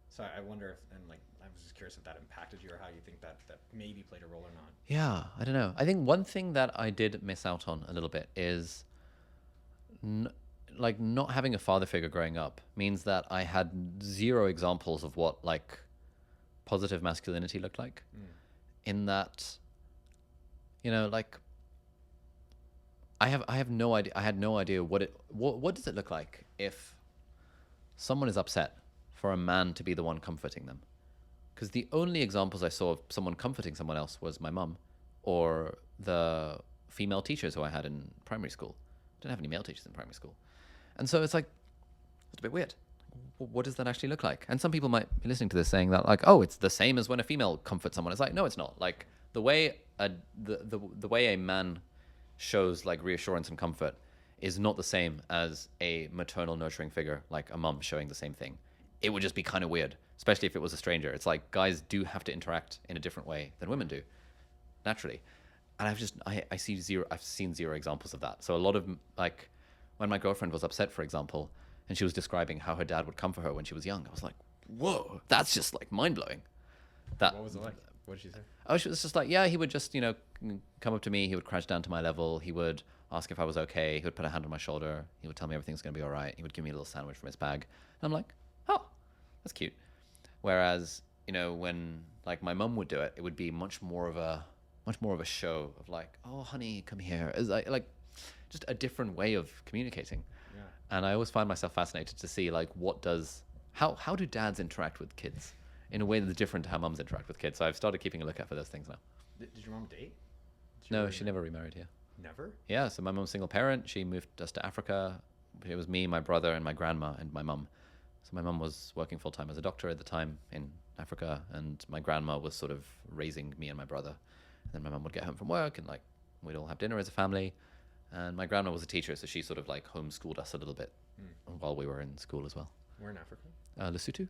So I wonder if, and like I was just curious if that impacted you or how you think that maybe played a role or not. Yeah, I don't know. I think one thing that I did miss out on a little bit is like not having a father figure growing up means that I had zero examples of what like positive masculinity looked like. In that, like I have no idea. I had no idea what does it look like if someone is upset for a man to be the one comforting them. Because the only examples I saw of someone comforting someone else was my mum or the female teachers who I had in primary school. I didn't have any male teachers in primary school. And so it's like, it's a bit weird. What does that actually look like? And some people might be listening to this saying that like, oh, it's the same as when a female comforts someone. It's like, no, it's not. Like the way the way a man shows like reassurance and comfort is not the same as a maternal nurturing figure, like a mum showing the same thing. It would just be kind of weird, especially if it was a stranger. It's like guys do have to interact in a different way than women do, naturally. And I've seen zero examples of that. So a lot of like when my girlfriend was upset, for example, and she was describing how her dad would comfort her when she was young, I was like, whoa, that's just like mind blowing. What was it like? What did she say? Oh, she was just like, yeah, he would just, come up to me. He would crash down to my level. He would ask if I was okay. He would put a hand on my shoulder. He would tell me everything's going to be all right. He would give me a little sandwich from his bag. And I'm like, oh, that's cute. Whereas, when like my mum would do it, it would be much more of a show of like, oh, honey, come here. It's like just a different way of communicating. Yeah. And I always find myself fascinated to see like how do dads interact with kids in a way that's different to how mums interact with kids. So I've started keeping a lookout for those things now. Did your mom date? No, she never remarried. Yeah. Never? Yeah. So my mom's single parent. She moved us to Africa. It was me, my brother, and my grandma and my mum. So my mum was working full time as a doctor at the time in Africa, and my grandma was sort of raising me and my brother. And then my mum would get home from work, and like we'd all have dinner as a family. And my grandma was a teacher, so she sort of like homeschooled us a little bit while we were in school as well. Where in Africa? Lesotho.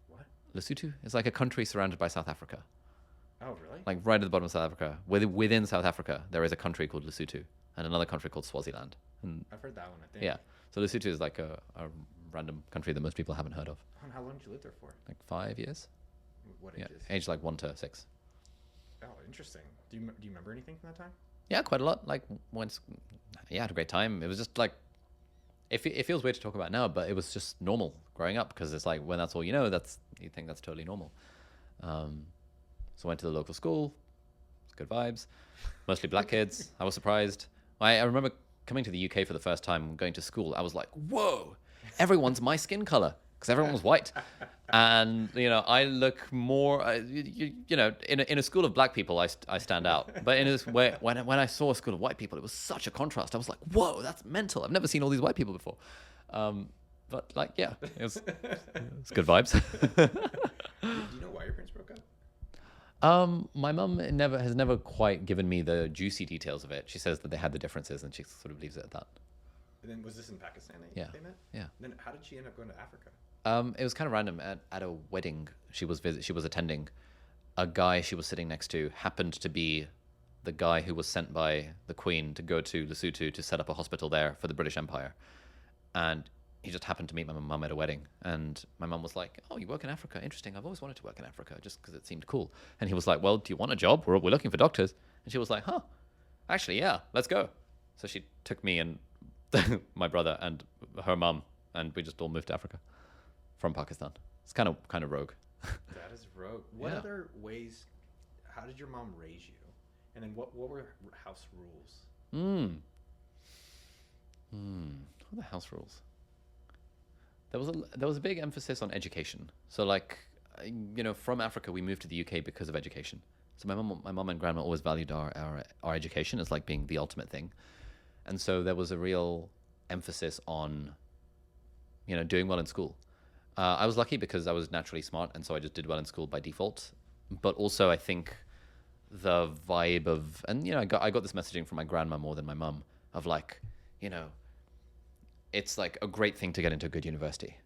What? Lesotho is like a country surrounded by South Africa. Oh, really? Like right at the bottom of South Africa. Within South Africa, there is a country called Lesotho and another country called Swaziland. And I've heard that one, I think. yeah, so Lesotho is like a random country that most people haven't heard of. How long did you live there for? Like 5 years. What Yeah, ages? age like 1 to 6. Oh, interesting. Do you remember anything from that time? Yeah, quite a lot. Like once, yeah, I had a great time. It was just like, it feels weird to talk about now, but it was just normal growing up because it's like when that's all you know, you think that's totally normal. So I went to the local school. It's good vibes, mostly black kids. I was surprised. I remember coming to the UK for the first time, going to school. I was like, whoa, everyone's my skin color because everyone's white. And, I look more, in a school of black people, I stand out. But in this way, when I saw a school of white people, it was such a contrast. I was like, whoa, that's mental. I've never seen all these white people before. But it's good vibes. Do you know why your parents broke up? My mum has never quite given me the juicy details of it. She says that they had the differences, and she sort of leaves it at that. And then was this in Pakistan that they met? Yeah. And then how did she end up going to Africa? It was kind of random. At a wedding she was attending, a guy she was sitting next to happened to be the guy who was sent by the Queen to go to Lesotho to set up a hospital there for the British Empire. And he just happened to meet my mum at a wedding. And my mum was like, oh, you work in Africa? Interesting. I've always wanted to work in Africa just because it seemed cool. And he was like, well, do you want a job? We're looking for doctors. And she was like, huh, actually, yeah, let's go. So she took me and my brother and her mum, and we just all moved to Africa from Pakistan. It's kind of rogue. That is rogue. What other ways? How did your mom raise you? And then what were house rules? What are the house rules? There was a big emphasis on education. So from Africa we moved to the UK because of education. So my mom and grandma always valued our education as like being the ultimate thing. And so there was a real emphasis on doing well in school. I was lucky because I was naturally smart, and so I just did well in school by default. But also, I think the vibe of, and I got this messaging from my grandma more than my mum of like, it's like a great thing to get into a good university,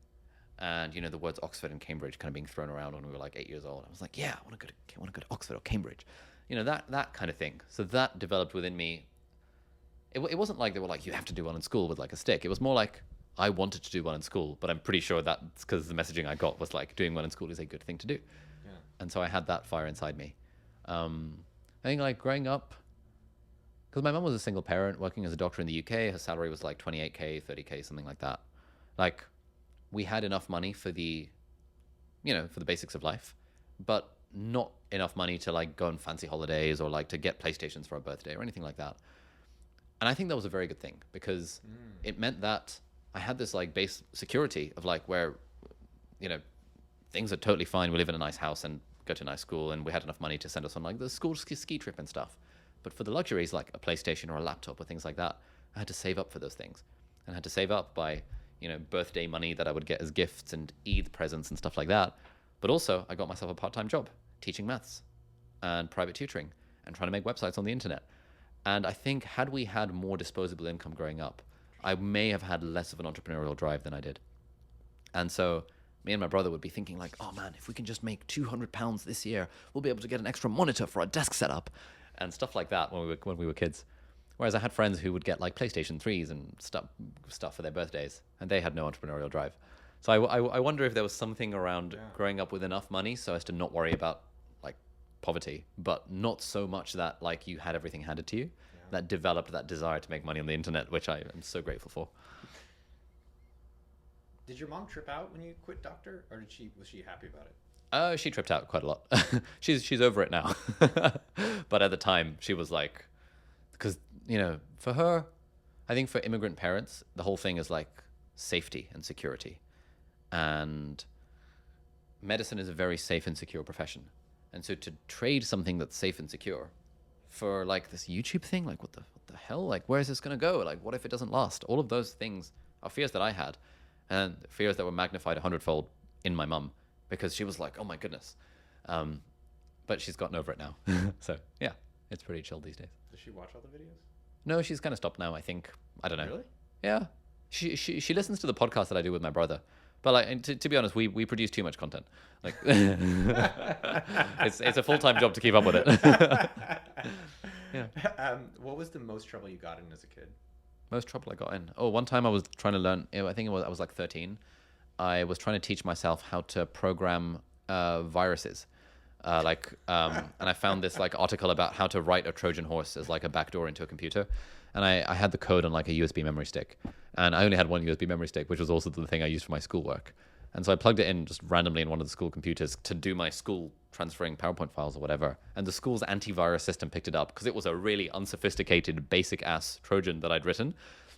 and the words Oxford and Cambridge kind of being thrown around when we were like 8 years old. I was like, yeah, I want to go to Oxford or Cambridge, that kind of thing. So that developed within me. It wasn't like they were like, you have to do well in school with like a stick. It was more like, I wanted to do well in school, but I'm pretty sure that's because the messaging I got was like, doing well in school is a good thing to do. Yeah. And so I had that fire inside me. I think like growing up, because my mum was a single parent working as a doctor in the UK, her salary was like 28K, 30K, something like that. Like we had enough money for the basics of life, but not enough money to like go on fancy holidays or like to get PlayStations for our birthday or anything like that. And I think that was a very good thing because it meant that I had this like base security of like where, things are totally fine. We live in a nice house and go to a nice school, and we had enough money to send us on like the school ski trip and stuff. But for the luxuries like a PlayStation or a laptop or things like that, I had to save up for those things, and I had to save up by, birthday money that I would get as gifts and Eid presents and stuff like that. But also I got myself a part-time job teaching maths and private tutoring and trying to make websites on the internet. And I think had we had more disposable income growing up, I may have had less of an entrepreneurial drive than I did. And so me and my brother would be thinking like, oh man, if we can just make £200 this year, we'll be able to get an extra monitor for our desk setup and stuff like that when we were kids. Whereas I had friends who would get like PlayStation 3s and stuff for their birthdays, and they had no entrepreneurial drive. So I wonder if there was something around growing up with enough money so as to not worry about like poverty, but not so much that like you had everything handed to you. That developed that desire to make money on the internet, which I am so grateful for. Did your mom trip out when you quit doctor, or was she happy about it? She tripped out quite a lot. she's over it now. But at the time she was like, because, for her, I think for immigrant parents, the whole thing is like safety and security. And medicine is a very safe and secure profession. And so to trade something that's safe and secure for like this YouTube thing, like what the hell? Like, where is this going to go? Like, what if it doesn't last? All of those things are fears that I had, and fears that were magnified 100-fold in my mum, because she was like, oh my goodness. But she's gotten over it now. So yeah, it's pretty chill these days. Does she watch all the videos? No, she's kind of stopped now, I think. I don't know. Really? Yeah. She listens to the podcast that I do with my brother. But like, to be honest, we produce too much content. Like, it's a full-time job to keep up with it. Yeah. What was the most trouble you got in as a kid? Most trouble I got in? Oh, one time I was trying to learn. I think I was like 13. I was trying to teach myself how to program viruses. And I found this like article about how to write a Trojan horse as like a backdoor into a computer. And I had the code on like a USB memory stick, and I only had one USB memory stick, which was also the thing I used for my schoolwork. And so I plugged it in just randomly in one of the school computers to do my school transferring PowerPoint files or whatever. And the school's antivirus system picked it up because it was a really unsophisticated, basic ass Trojan that I'd written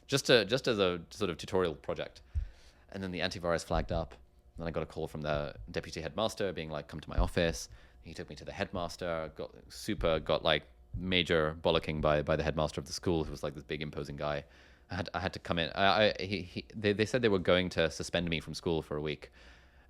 just as a sort of tutorial project. And then the antivirus flagged up. Then I got a call from the deputy headmaster being like, come to my office. He took me to the headmaster, got like major bollocking by the headmaster of the school, who was like this big imposing guy. I had to come in. They said they were going to suspend me from school for a week.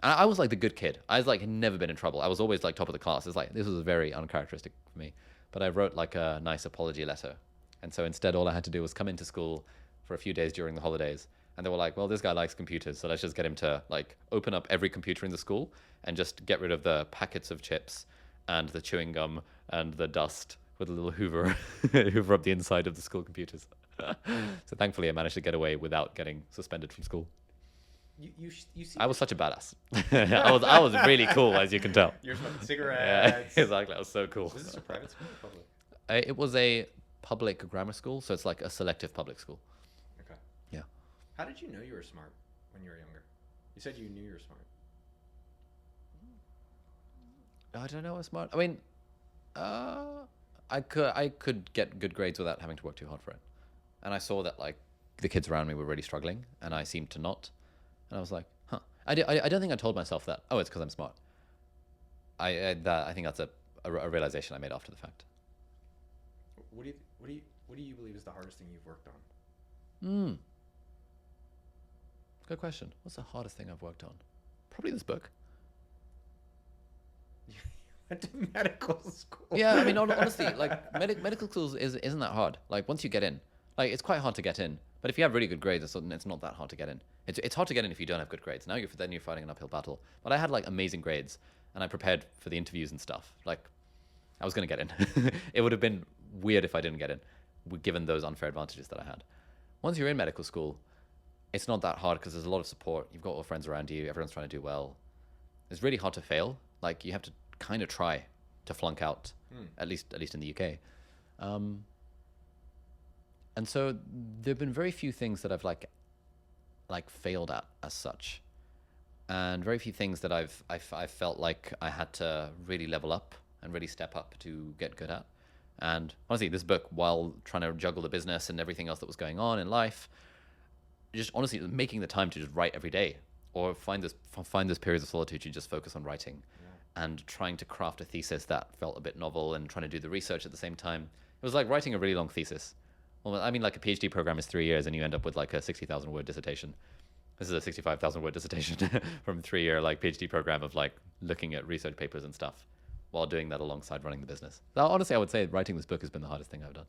And I was like the good kid. I was like, had never been in trouble. I was always like top of the class. It's like, this was very uncharacteristic for me. But I wrote like a nice apology letter. And so instead, all I had to do was come into school for a few days during the holidays. And they were like, well, this guy likes computers, so let's just get him to like open up every computer in the school and just get rid of the packets of chips and the chewing gum and the dust with a little hoover, hoover up the inside of the school computers. So thankfully I managed to get away without getting suspended from school. You see, I was such a badass. I was really cool, as you can tell. You're smoking cigarettes. Yeah, exactly. I was so cool. Was this a private school or public? It was a public grammar school, so it's like a selective public school. Okay. Yeah. How did you know you were smart when you were younger? You said you knew you were smart. I don't know. I was smart. I mean, I could get good grades without having to work too hard for it, and I saw that like the kids around me were really struggling, and I seemed to not, and I was like, huh. I don't think I told myself that. Oh, it's because I'm smart. I think that's a realization I made after the fact. What do you believe is the hardest thing you've worked on? Good question. What's the hardest thing I've worked on? Probably this book. You went to medical school. Yeah, I mean, honestly, like medical schools isn't that hard. Like once you get in, like it's quite hard to get in. But if you have really good grades, it's not that hard to get in. It's hard to get in if you don't have good grades. Now you're fighting an uphill battle. But I had like amazing grades, and I prepared for the interviews and stuff. Like I was gonna get in. It would have been weird if I didn't get in, given those unfair advantages that I had. Once you're in medical school, it's not that hard because there's a lot of support. You've got all friends around you. Everyone's trying to do well. It's really hard to fail. Like you have to kind of try to flunk out, at least in the UK. And so there've been very few things that I've like failed at as such, and very few things that I've felt like I had to really level up and really step up to get good at. And honestly, this book, while trying to juggle the business and everything else that was going on in life, just honestly making the time to just write every day, or find this periods of solitude to just focus on writing, and trying to craft a thesis that felt a bit novel, and trying to do the research at the same time. It was like writing a really long thesis. Well, I mean, like a PhD program is 3 years, and you end up with like a 60,000 word dissertation. This is a 65,000 word dissertation from a 3-year like PhD program of like looking at research papers and stuff, while doing that alongside running the business. So honestly, I would say writing this book has been the hardest thing I've done.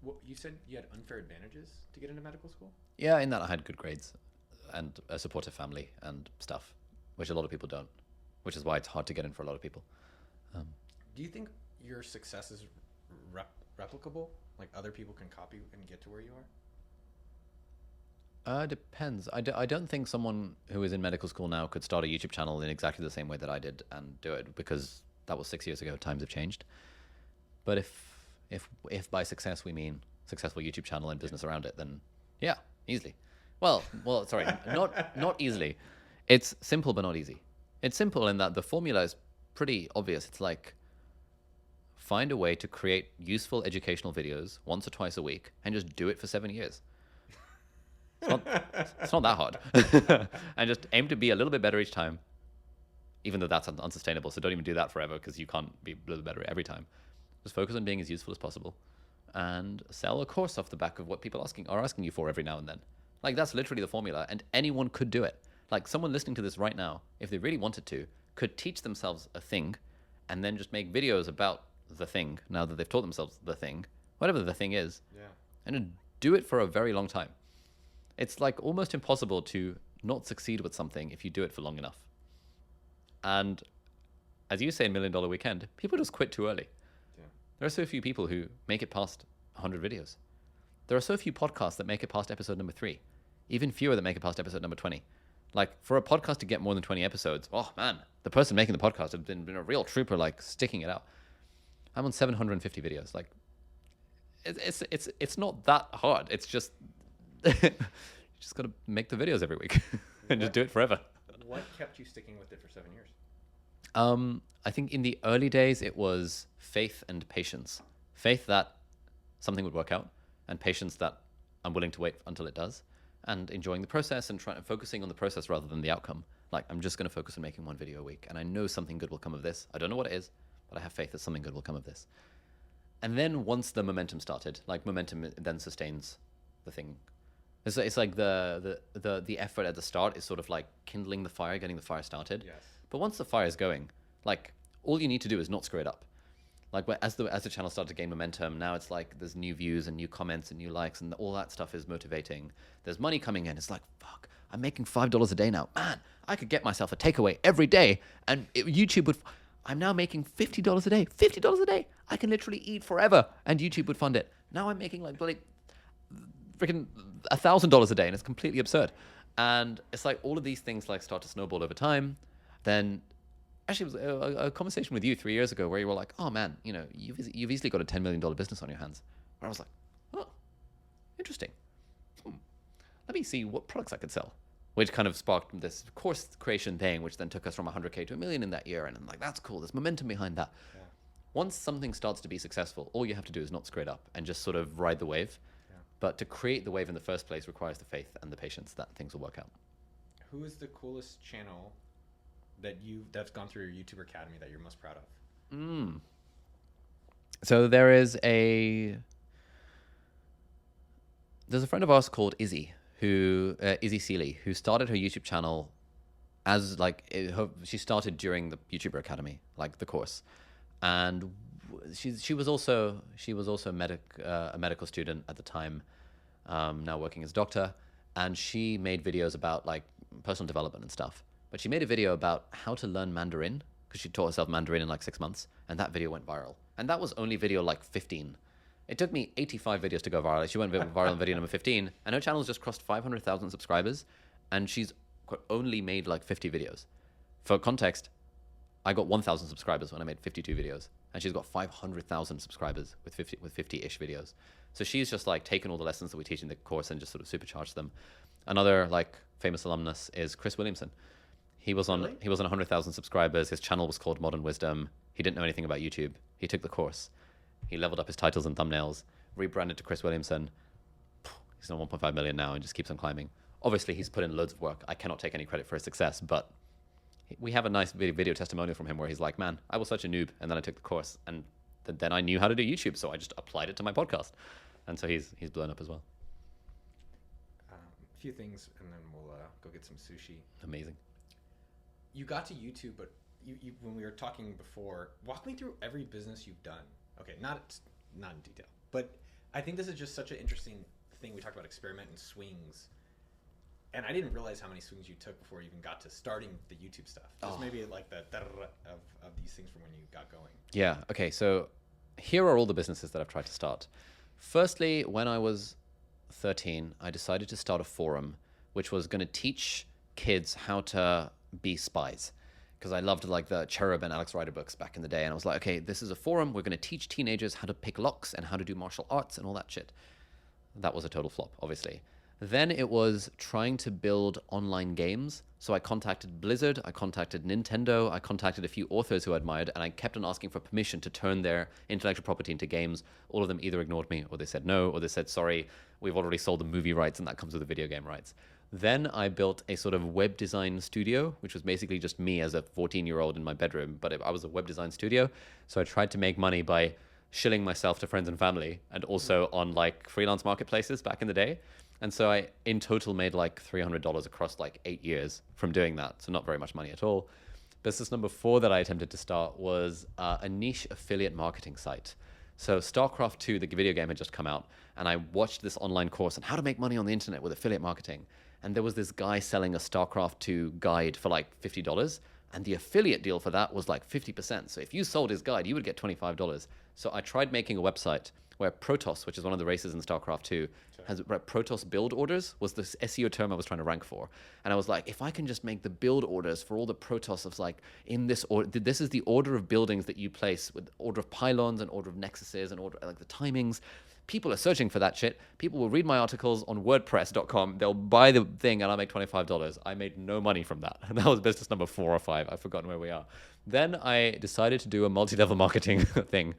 Well, you said you had unfair advantages to get into medical school? Yeah, in that I had good grades and a supportive family and stuff, which a lot of people don't, which is why it's hard to get in for a lot of people. Do you think your success is replicable? Like other people can copy and get to where you are? Depends. I don't think someone who is in medical school now could start a YouTube channel in exactly the same way that I did and do it, because that was 6 years ago. Times have changed. But if by success we mean successful YouTube channel and business around it, then yeah, easily. Well, sorry, not easily. It's simple but not easy. It's simple in that the formula is pretty obvious. It's like find a way to create useful educational videos once or twice a week and just do it for 7 years. It's not that hard. And just aim to be a little bit better each time, even though that's unsustainable. So don't even do that forever, because you can't be a little better every time. Just focus on being as useful as possible and sell a course off the back of what people are asking you for every now and then. Like that's literally the formula, and anyone could do it. Like someone listening to this right now, if they really wanted to, could teach themselves a thing and then just make videos about the thing now that they've taught themselves the thing, whatever the thing is, and just do it for a very long time. It's like almost impossible to not succeed with something if you do it for long enough. And as you say in $1 Million Weekend, people just quit too early. Yeah. There are so few people who make it past 100 videos. There are so few podcasts that make it past episode number 3, even fewer that make it past episode number 20. Like for a podcast to get more than 20 episodes, oh man, the person making the podcast has been a real trooper, like sticking it out. I'm on 750 videos. Like it's not that hard. It's just you just got to make the videos every week and just do it forever. What kept you sticking with it for 7 years? I think in the early days it was faith and patience. Faith that something would work out, and patience that I'm willing to wait until it does. and enjoying the process and focusing on the process rather than the outcome. Like, I'm just going to focus on making one video a week, and I know something good will come of this. I don't know what it is, but I have faith that something good will come of this. And then once the momentum started, like momentum then sustains the thing. It's like the effort at the start is sort of like kindling the fire, getting the fire started. Yes. But once the fire is going, like, all you need to do is not screw it up. Like, as the channel started to gain momentum, now it's like there's new views and new comments and new likes, and all that stuff is motivating. There's money coming in. It's like, fuck, I'm making $5 a day now. Man, I could get myself a takeaway every day, and YouTube would. I'm now making $50 a day. $50 a day. I can literally eat forever, and YouTube would fund it. Now I'm making like bloody freaking $1,000 a day, and it's completely absurd. And it's like all of these things like start to snowball over time. Then, actually, it was a conversation with you 3 years ago where you were like, "Oh man, you know, you've easily got a $10 million business on your hands." Where I was like, "Oh, interesting. Let me see what products I could sell." Which kind of sparked this course creation thing, which then took us from 100K to $1 million in that year. And I'm like, that's cool. There's momentum behind that. Yeah. Once something starts to be successful, all you have to do is not screw it up and just sort of ride the wave. Yeah. But to create the wave in the first place requires the faith and the patience that things will work out. Who is the coolest channel that's gone through your YouTube Academy that you're most proud of? So there's a friend of ours called Izzy. Izzy Seeley, who started her YouTube channel as like she started during the YouTuber Academy, like the course, and she was also a medical student at the time, now working as a doctor, and she made videos about like personal development and stuff. But she made a video about how to learn Mandarin because she taught herself Mandarin in like 6 months, and that video went viral. And that was only video like 15. It took me 85 videos to go viral. She went viral in video number 15, and her channel's just crossed 500,000 subscribers, and she's only made like 50 videos. For context, I got 1,000 subscribers when I made 52 videos, and she's got 500,000 subscribers with 50-ish videos. So she's just like taken all the lessons that we teach in the course and just sort of supercharged them. Another like famous alumnus is Chris Williamson. He was on 100,000 subscribers. His channel was called Modern Wisdom. He didn't know anything about YouTube. He took the course. He leveled up his titles and thumbnails, rebranded to Chris Williamson. He's on 1.5 million now and just keeps on climbing. Obviously, he's put in loads of work. I cannot take any credit for his success, but we have a nice video testimonial from him where he's like, man, I was such a noob, and then I took the course, and then I knew how to do YouTube, so I just applied it to my podcast. And so he's blown up as well. A few things, and then we'll go get some sushi. Amazing. You got to YouTube, but you when we were talking before, walk me through every business you've done. Okay, not in detail, but I think this is just such an interesting thing. We talked about experimenting swings, and I didn't realize how many swings you took before you even got to starting the YouTube stuff. Just maybe like the of these things from when you got going. Yeah. Okay. So here are all the businesses that I've tried to start. Firstly, when I was 13, I decided to start a forum, which was going to teach kids how to be spies. Because I loved like the Cherub and Alex Rider books back in the day. And I was like, okay, this is a forum. We're going to teach teenagers how to pick locks and how to do martial arts and all that shit. That was a total flop, obviously. Then it was trying to build online games. So I contacted Blizzard, I contacted Nintendo, I contacted a few authors who I admired, and I kept on asking for permission to turn their intellectual property into games. All of them either ignored me, or they said no, or they said, sorry, we've already sold the movie rights, and that comes with the video game rights. Then I built a sort of web design studio, which was basically just me as a 14-year-old in my bedroom, but I was a web design studio. So I tried to make money by shilling myself to friends and family, and also on like freelance marketplaces back in the day. And so I, in total, made like $300 across like 8 years from doing that. So not very much money at all. Business number 4 that I attempted to start was a niche affiliate marketing site. So StarCraft 2, the video game, had just come out, and I watched this online course on how to make money on the internet with affiliate marketing. And there was this guy selling a StarCraft 2 guide for like $50, and the affiliate deal for that was like 50%. So if you sold his guide, you would get $25. So I tried making a website where Protoss, which is one of the races in StarCraft 2, has Protoss build orders was the SEO term I was trying to rank for. And I was like, if I can just make the build orders for all the Protoss of like, in this order, this is the order of buildings that you place with order of pylons and order of nexuses and order, like the timings. People are searching for that shit. People will read my articles on WordPress.com. They'll buy the thing and I'll make $25. I made no money from that. And that was business number 4 or 5. I've forgotten where we are. Then I decided to do a multi-level marketing thing,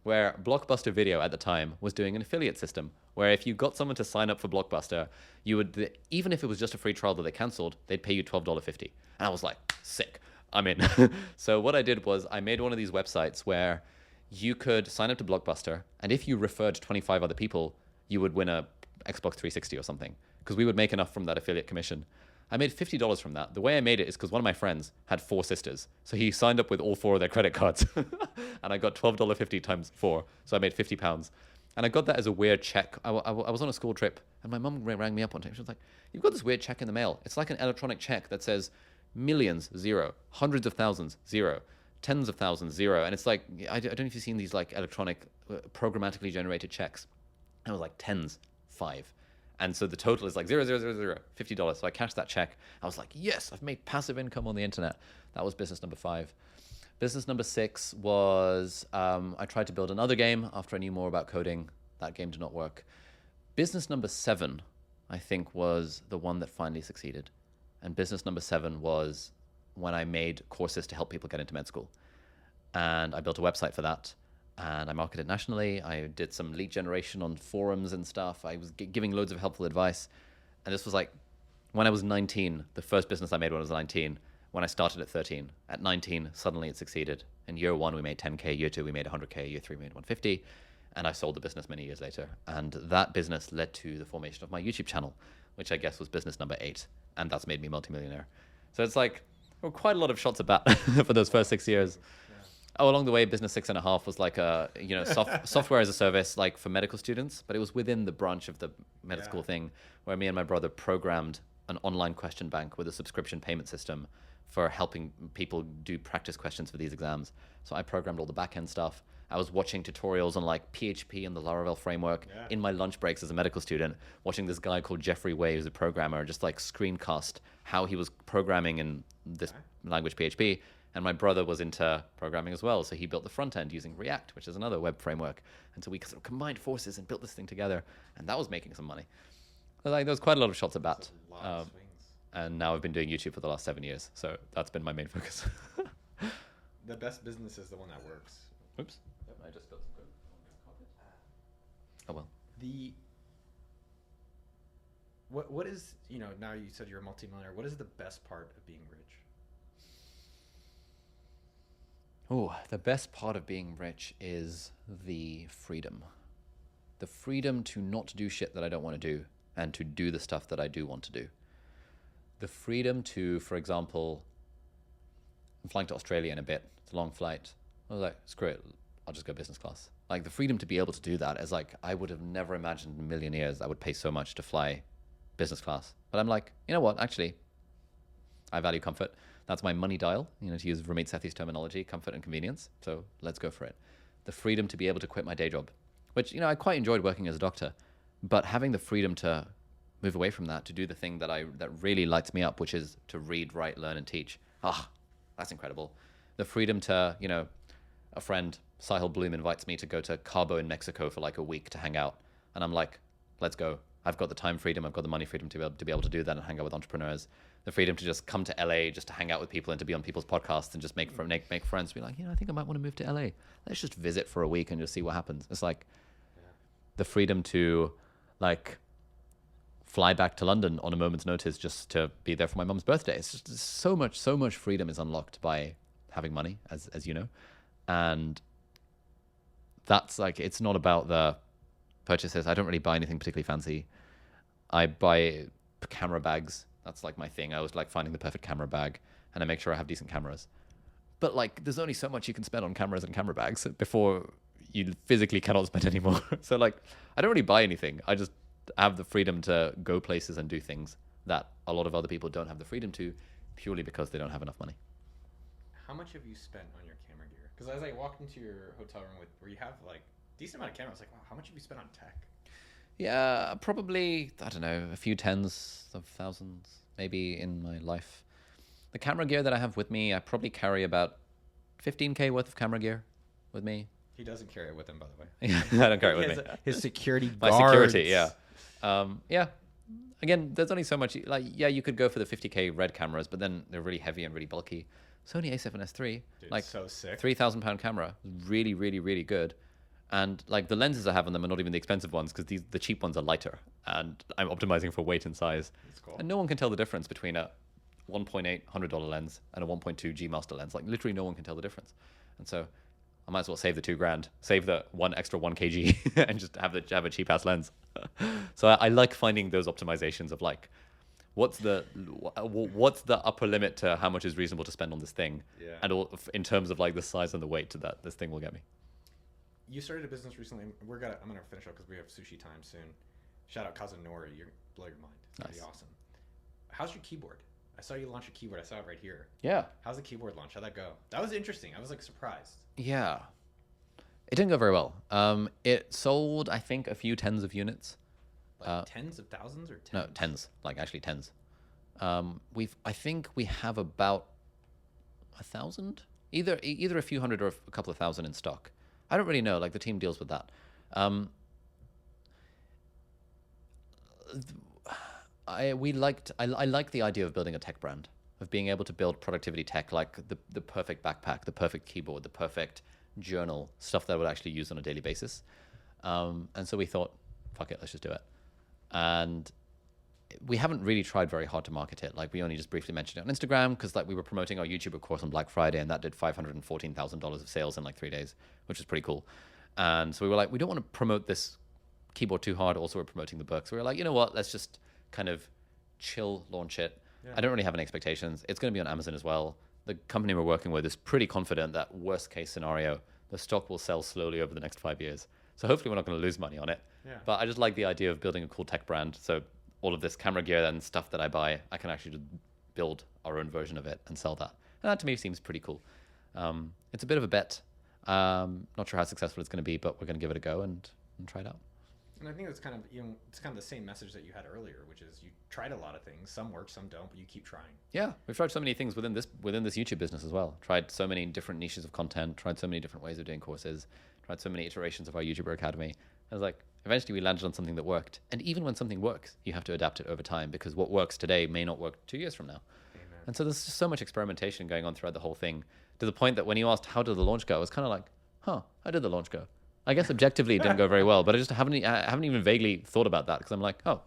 where Blockbuster Video at the time was doing an affiliate system where if you got someone to sign up for Blockbuster, you would, even if it was just a free trial that they canceled, they'd pay you $12.50. And I was like, sick, I'm in. So what I did was I made one of these websites where you could sign up to Blockbuster, and if you referred 25 other people, you would win a Xbox 360 or something, because we would make enough from that affiliate commission. I made $50 from that. The way I made it is because one of my friends had 4 sisters. So he signed up with all 4 of their credit cards. And I got $12.50 times 4. So I made £50. And I got that as a weird check. I was on a school trip, and my mum rang me up one time. She was like, you've got this weird check in the mail. It's like an electronic check that says millions, 0. Hundreds of thousands, 0. Tens of thousands, 0. And it's like, I don't know if you've seen these like electronic, programmatically generated checks. And I was like, tens, 5. And so the total is like 0, 0, 0, 0, $50. So I cashed that check. I was like, yes, I've made passive income on the internet. That was business number 5. Business number 6 was I tried to build another game after I knew more about coding. That game did not work. Business number 7, I think, was the one that finally succeeded. And business number 7 was when I made courses to help people get into med school. And I built a website for that. And I marketed nationally. I did some lead generation on forums and stuff. I was giving loads of helpful advice. And this was like when I was 19, the first business I made when I was 19, when I started at 13. At 19, suddenly it succeeded. In year 1, we made 10K. Year 2, we made 100K. Year 3, we made 150. And I sold the business many years later. And that business led to the formation of my YouTube channel, which I guess was business number 8. And that's made me multimillionaire. So it's like, there were quite a lot of shots at bat for those first 6 years. Oh, along the way, business 6.5 was like a, software as a service, like for medical students, but it was within the branch of the medical school thing where me and my brother programmed an online question bank with a subscription payment system for helping people do practice questions for these exams. So I programmed all the back-end stuff. I was watching tutorials on like PHP and the Laravel framework in my lunch breaks as a medical student, watching this guy called Jeffrey Way, who's a programmer, just like screencast how he was programming in this language PHP. And my brother was into programming as well, so he built the front end using React, which is another web framework. And so we sort of combined forces and built this thing together, and that was making some money. So like, there was quite a lot of shots at bat. And now I've been doing YouTube for the last 7 years, so that's been my main focus. The best business is the one that works. Oops. Yep, I just spilled some code. Oh well. What is, now you said you're a multimillionaire, what is the best part of being rich? Oh, the best part of being rich is the freedom. The freedom to not do shit that I don't want to do and to do the stuff that I do want to do. The freedom to, for example, I'm flying to Australia in a bit. It's a long flight. I was like, screw it. I'll just go business class. Like the freedom to be able to do that is like, I would have never imagined in a million years I would pay so much to fly business class. But I'm like, you know what? Actually, I value comfort. That's my money dial, to use Ramit Sethi's terminology, comfort and convenience. So let's go for it. The freedom to be able to quit my day job, which, I quite enjoyed working as a doctor, but having the freedom to move away from that, to do the thing that really lights me up, which is to read, write, learn, and teach. That's incredible. The freedom to, a friend, Sahil Bloom, invites me to go to Cabo in Mexico for like a week to hang out. And I'm like, let's go. I've got the time freedom. I've got the money freedom to be able to do that and hang out with entrepreneurs. The freedom to just come to LA, just to hang out with people and to be on people's podcasts and just make friends. Be like, I think I might want to move to LA. Let's just visit for a week and just see what happens. It's like the freedom to like fly back to London on a moment's notice just to be there for my mum's birthday. It's just so much freedom is unlocked by having money, as you know. And that's like, it's not about the purchases. I don't really buy anything particularly fancy. I buy camera bags. That's like my thing. I always like finding the perfect camera bag, and I make sure I have decent cameras. But like, there's only so much you can spend on cameras and camera bags before you physically cannot spend anymore. So like, I don't really buy anything. I just have the freedom to go places and do things that a lot of other people don't have the freedom to, purely because they don't have enough money. How much have you spent on your camera gear? Because as I walked into your hotel room where you have like decent amount of cameras, like, wow, how much have you spent on tech? Yeah, probably, I don't know, a few tens of thousands maybe in my life. The camera gear that I have with me, I probably carry about 15K worth of camera gear with me. He doesn't carry it with him, by the way. Yeah, I don't carry it with me. His security My guards. security, yeah. Yeah. Again, there's only so much. Like, yeah, you could go for the 50K red cameras, but then they're really heavy and really bulky. Sony A7S III, Dude, like so sick. 3,000 pound camera, really, really, really good. And like the lenses I have on them are not even the expensive ones because the cheap ones are lighter, and I'm optimizing for weight and size. That's cool. And no one can tell the difference between a 1.8 $100 lens and a 1.2 G Master lens. Like literally no one can tell the difference. And so I might as well save the $2,000, save the extra 1 kg and just have a cheap ass lens. So I like finding those optimizations of like, what's the upper limit to how much is reasonable to spend on this thing, and all, in terms of like the size and the weight to that this thing will get me. You started a business recently. I'm gonna finish up because we have sushi time soon. Shout out Kazunori, you blow your mind. It's gonna be awesome. How's your keyboard? I saw you launch a keyboard. I saw it right here. Yeah. How's the keyboard launch? How'd that go? That was interesting. I was like surprised. Yeah. It didn't go very well. It sold, I think, a few tens of units. Like tens of thousands or tens? No, tens. Like actually tens. I think we have about 1,000, either a few hundred or a couple of thousand in stock. I don't really know. Like the team deals with that. I like the idea of building a tech brand, of being able to build productivity tech, like the perfect backpack, the perfect keyboard, the perfect journal, stuff that I would actually use on a daily basis. And so we thought, fuck it, let's just do it. And we haven't really tried very hard to market it. Like we only just briefly mentioned it on Instagram because like we were promoting our YouTuber course on Black Friday, and that did $514,000 of sales in like 3 days, which is pretty cool. And so we were like, we don't want to promote this keyboard too hard. Also, we're promoting the book. So we were like, you know what? Let's just kind of chill launch it. Yeah. I don't really have any expectations. It's going to be on Amazon as well. The company we're working with is pretty confident that worst case scenario, the stock will sell slowly over the next 5 years. So hopefully we're not going to lose money on it. Yeah. But I just like the idea of building a cool tech brand. So all of this camera gear and stuff that I buy, I can actually just build our own version of it and sell that. And that to me seems pretty cool. It's a bit of a bet. Not sure how successful it's going to be, but we're going to give it a go and try it out. And I think it's kind of the same message that you had earlier, which is you tried a lot of things. Some work, some don't, but you keep trying. Yeah, we've tried so many things within this YouTube business as well. Tried so many different niches of content. Tried so many different ways of doing courses. Tried so many iterations of our YouTuber Academy. I was like, eventually we landed on something that worked. And even when something works, you have to adapt it over time because what works today may not work 2 years from now. Amen. And so there's just so much experimentation going on throughout the whole thing, to the point that when you asked how did the launch go, I was kind of like, how did the launch go? I guess objectively it didn't go very well, but I haven't even vaguely thought about that because I'm like, oh,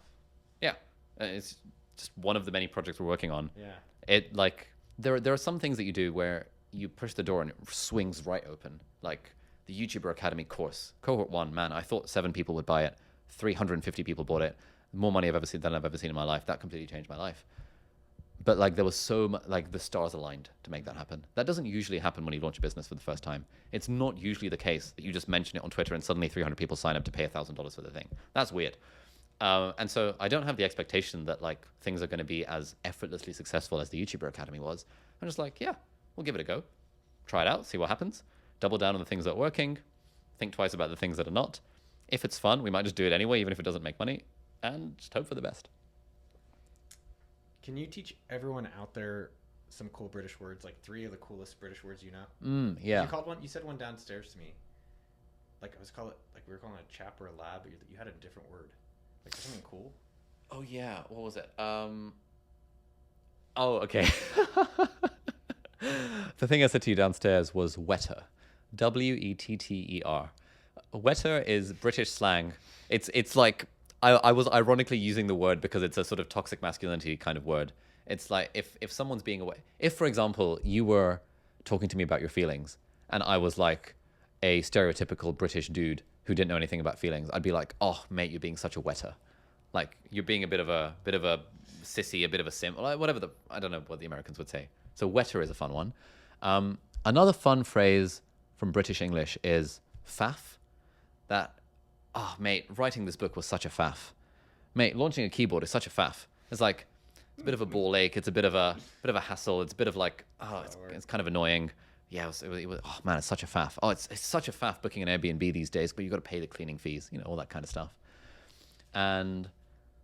yeah, it's just one of the many projects we're working on. Yeah. It like there are some things that you do where you push the door and it swings right open. Like the YouTuber Academy course, cohort 1, man, I thought 7 people would buy it. 350 people bought it. More money than I've ever seen in my life. That completely changed my life. But like there was so much, like the stars aligned to make that happen. That doesn't usually happen when you launch a business for the first time. It's not usually the case that you just mention it on Twitter and suddenly 300 people sign up to pay $1,000 for the thing. That's weird. And so I don't have the expectation that like things are going to be as effortlessly successful as the YouTuber Academy was. I'm just like, yeah, we'll give it a go. Try it out, see what happens. Double down on the things that are working. Think twice about the things that are not. If it's fun, we might just do it anyway, even if it doesn't make money, and just hope for the best. Can you teach everyone out there some cool British words, like 3 of the coolest British words you know? Yeah. You said one downstairs to me. Like we were calling it a chap or a lab, but you had a different word. Like something cool. Oh yeah, what was it? Oh, okay. The thing I said to you downstairs was wetter. Wetter. Wetter is British slang. It's like I was ironically using the word because it's a sort of toxic masculinity kind of word. It's like if someone's being away, if for example you were talking to me about your feelings and I was like a stereotypical British dude who didn't know anything about feelings, I'd be like, oh mate, you're being such a wetter. Like you're being a bit of a sissy, a bit of a simp, whatever I don't know what the Americans would say. So wetter is a fun one. Another fun phrase from British English is faff. Oh, mate, writing this book was such a faff. Mate, launching a keyboard is such a faff. It's like, it's a bit of a ball ache. It's a bit of a hassle. It's a bit of like, it's kind of annoying. Yeah, it was, oh man, it's such a faff. Oh, it's such a faff booking an Airbnb these days, but you got to pay the cleaning fees, all that kind of stuff. And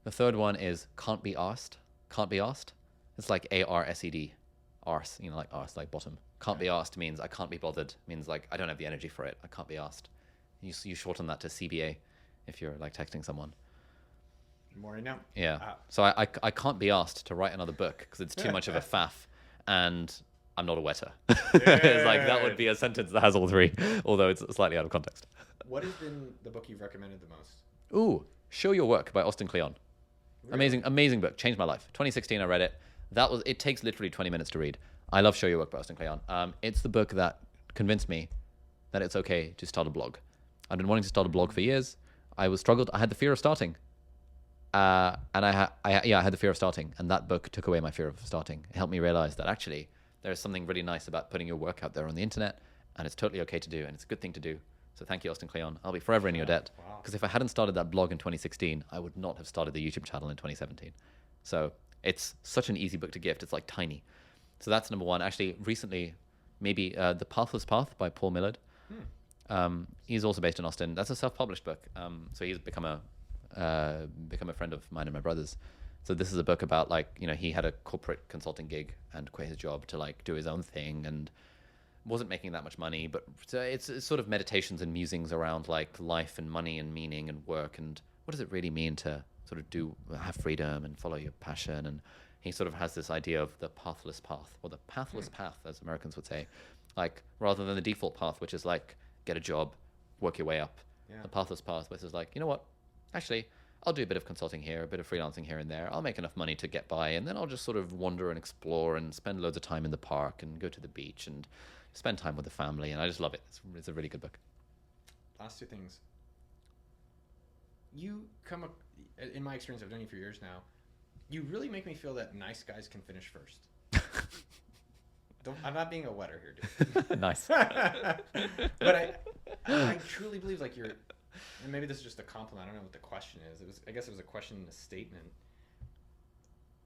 the third one is can't be arsed. Can't be arsed. It's like ARSED. Arse, like arse, like bottom. Can't be arsed means I can't be bothered. Means like I don't have the energy for it. I can't be asked. You shorten that to CBA if you're like texting someone. More now. Yeah. So I can't be asked to write another book because it's too much of a faff, and I'm not a wetter. It's like that would be a sentence that has all 3, although it's slightly out of context. What has been the book you've recommended the most? Ooh, Show Your Work by Austin Kleon. Really? Amazing book. Changed my life. 2016, I read it. It takes literally 20 minutes to read. I love Show Your Work by Austin Kleon. It's the book that convinced me that it's okay to start a blog. I've been wanting to start a blog for years. I had the fear of starting. And I had the fear of starting, and that book took away my fear of starting. It helped me realize that actually there's something really nice about putting your work out there on the internet, and it's totally okay to do, and it's a good thing to do. So thank you, Austin Kleon. I'll be forever in your debt. Because if I hadn't started that blog in 2016, I would not have started the YouTube channel in 2017. So it's such an easy book to gift. It's like tiny. So that's number one. Actually, recently, maybe The Pathless Path by Paul Millard. He's also based in Austin. That's a self-published book. So he's become a friend of mine and my brother's. So this is a book about, like, you know, he had a corporate consulting gig and quit his job to like do his own thing, and wasn't making that much money, but it's sort of meditations and musings around like life and money and meaning and work, and what does it really mean to sort of have freedom and follow your passion. And he sort of has this idea of the pathless path, or the pathless path, as Americans would say, like rather than the default path, which is like get a job, work your way up. The pathless path, which is like, you know what, actually I'll do a bit of consulting here, a bit of freelancing here and there. I'll make enough money to get by, and then I'll just sort of wander and explore and spend loads of time in the park and go to the beach and spend time with the family. And I just love it. It's a really good book. Last two things. You in my experience, I've known you for years now, you really make me feel that nice guys can finish first. I'm not being a wetter here, dude. Nice. But I truly believe, like, you're, and maybe this is just a compliment, I don't know what the question is. I guess it was a question and a statement.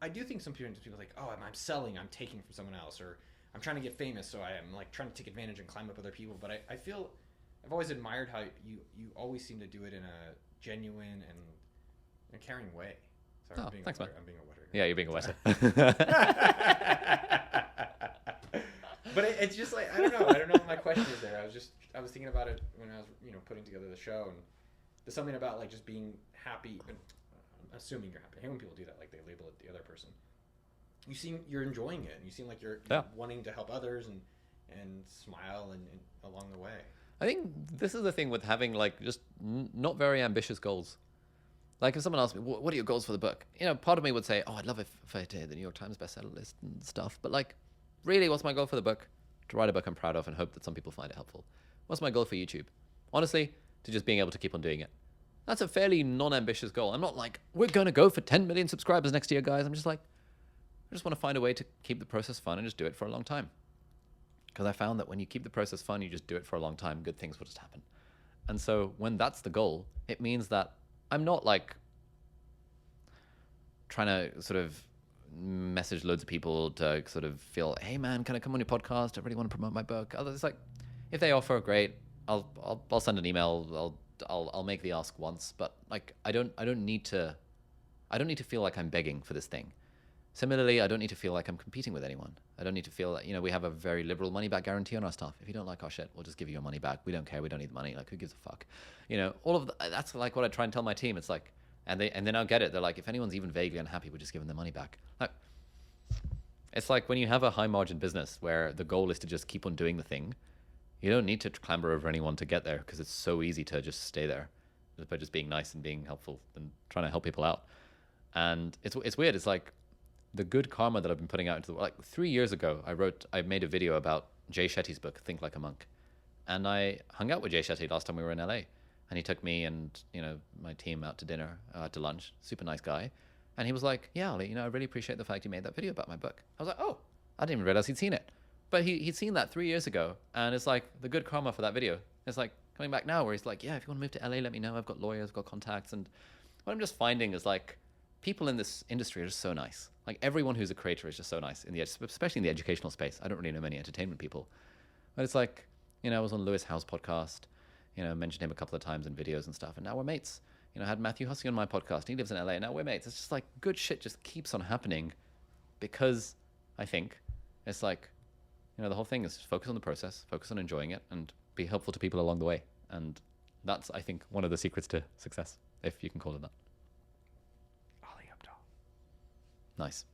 I do think some people are like, oh, I'm selling, I'm taking from someone else, or I'm trying to get famous, so I am like trying to take advantage and climb up other people. But I feel I've always admired how you always seem to do it in a genuine and a caring way. Sorry, Thanks, man. I'm being a wetter. Yeah, you're being a wetter. But it's just like, I don't know what my question is there. I was thinking about it when I was, putting together the show, and there's something about like just being happy, and assuming you're happy. I hate when people do that, like they label it the other person. You're enjoying it, and you seem like you're wanting to help others and smile and along the way. I think this is the thing with having like just not very ambitious goals. Like if someone asked me, what are your goals for the book? Part of me would say, oh, I'd love if I did the New York Times bestseller list and stuff. But like, really, what's my goal for the book? To write a book I'm proud of and hope that some people find it helpful. What's my goal for YouTube? Honestly, to just being able to keep on doing it. That's a fairly non-ambitious goal. I'm not like, we're going to go for 10 million subscribers next year, guys. I'm just like, I just want to find a way to keep the process fun and just do it for a long time. Because I found that when you keep the process fun, you just do it for a long time, good things will just happen. And so when that's the goal, it means that I'm not like trying to sort of message loads of people to sort of feel, hey man, can I come on your podcast? I really want to promote my book. It's like, if they offer, great. I'll send an email. I'll make the ask once, but like I don't need to feel like I'm begging for this thing. Similarly, I don't need to feel like I'm competing with anyone. I don't need to feel that, we have a very liberal money back guarantee on our stuff. If you don't like our shit, we'll just give you your money back. We don't care. We don't need the money. Like, who gives a fuck? All of that's like what I try and tell my team. It's like, and they now get it. They're like, if anyone's even vaguely unhappy, we'll just give them their money back. Like, it's like when you have a high margin business where the goal is to just keep on doing the thing, you don't need to clamber over anyone to get there, because it's so easy to just stay there by just being nice and being helpful and trying to help people out. And it's weird. It's like the good karma that I've been putting out into the world. Like 3 years ago, I made a video about Jay Shetty's book, Think Like a Monk. And I hung out with Jay Shetty last time we were in LA. And he took me and, my team out to dinner, to lunch. Super nice guy. And he was like, yeah, Ali, I really appreciate the fact you made that video about my book. I was like, oh, I didn't even realize he'd seen it. But he'd seen that 3 years ago. And it's like the good karma for that video. It's like coming back now where he's like, yeah, if you want to move to LA, let me know. I've got lawyers, I've got contacts. And what I'm just finding is like, people in this industry are just so nice. Like everyone who's a creator is just so nice, especially in the educational space. I don't really know many entertainment people. But it's like, I was on Lewis Howe's podcast, mentioned him a couple of times in videos and stuff. And now we're mates. I had Matthew Hussey on my podcast. He lives in LA. And now we're mates. It's just like good shit just keeps on happening, because I think it's like, the whole thing is just focus on the process, focus on enjoying it, and be helpful to people along the way. And that's, I think, one of the secrets to success, if you can call it that. Ali Abdaal. Nice.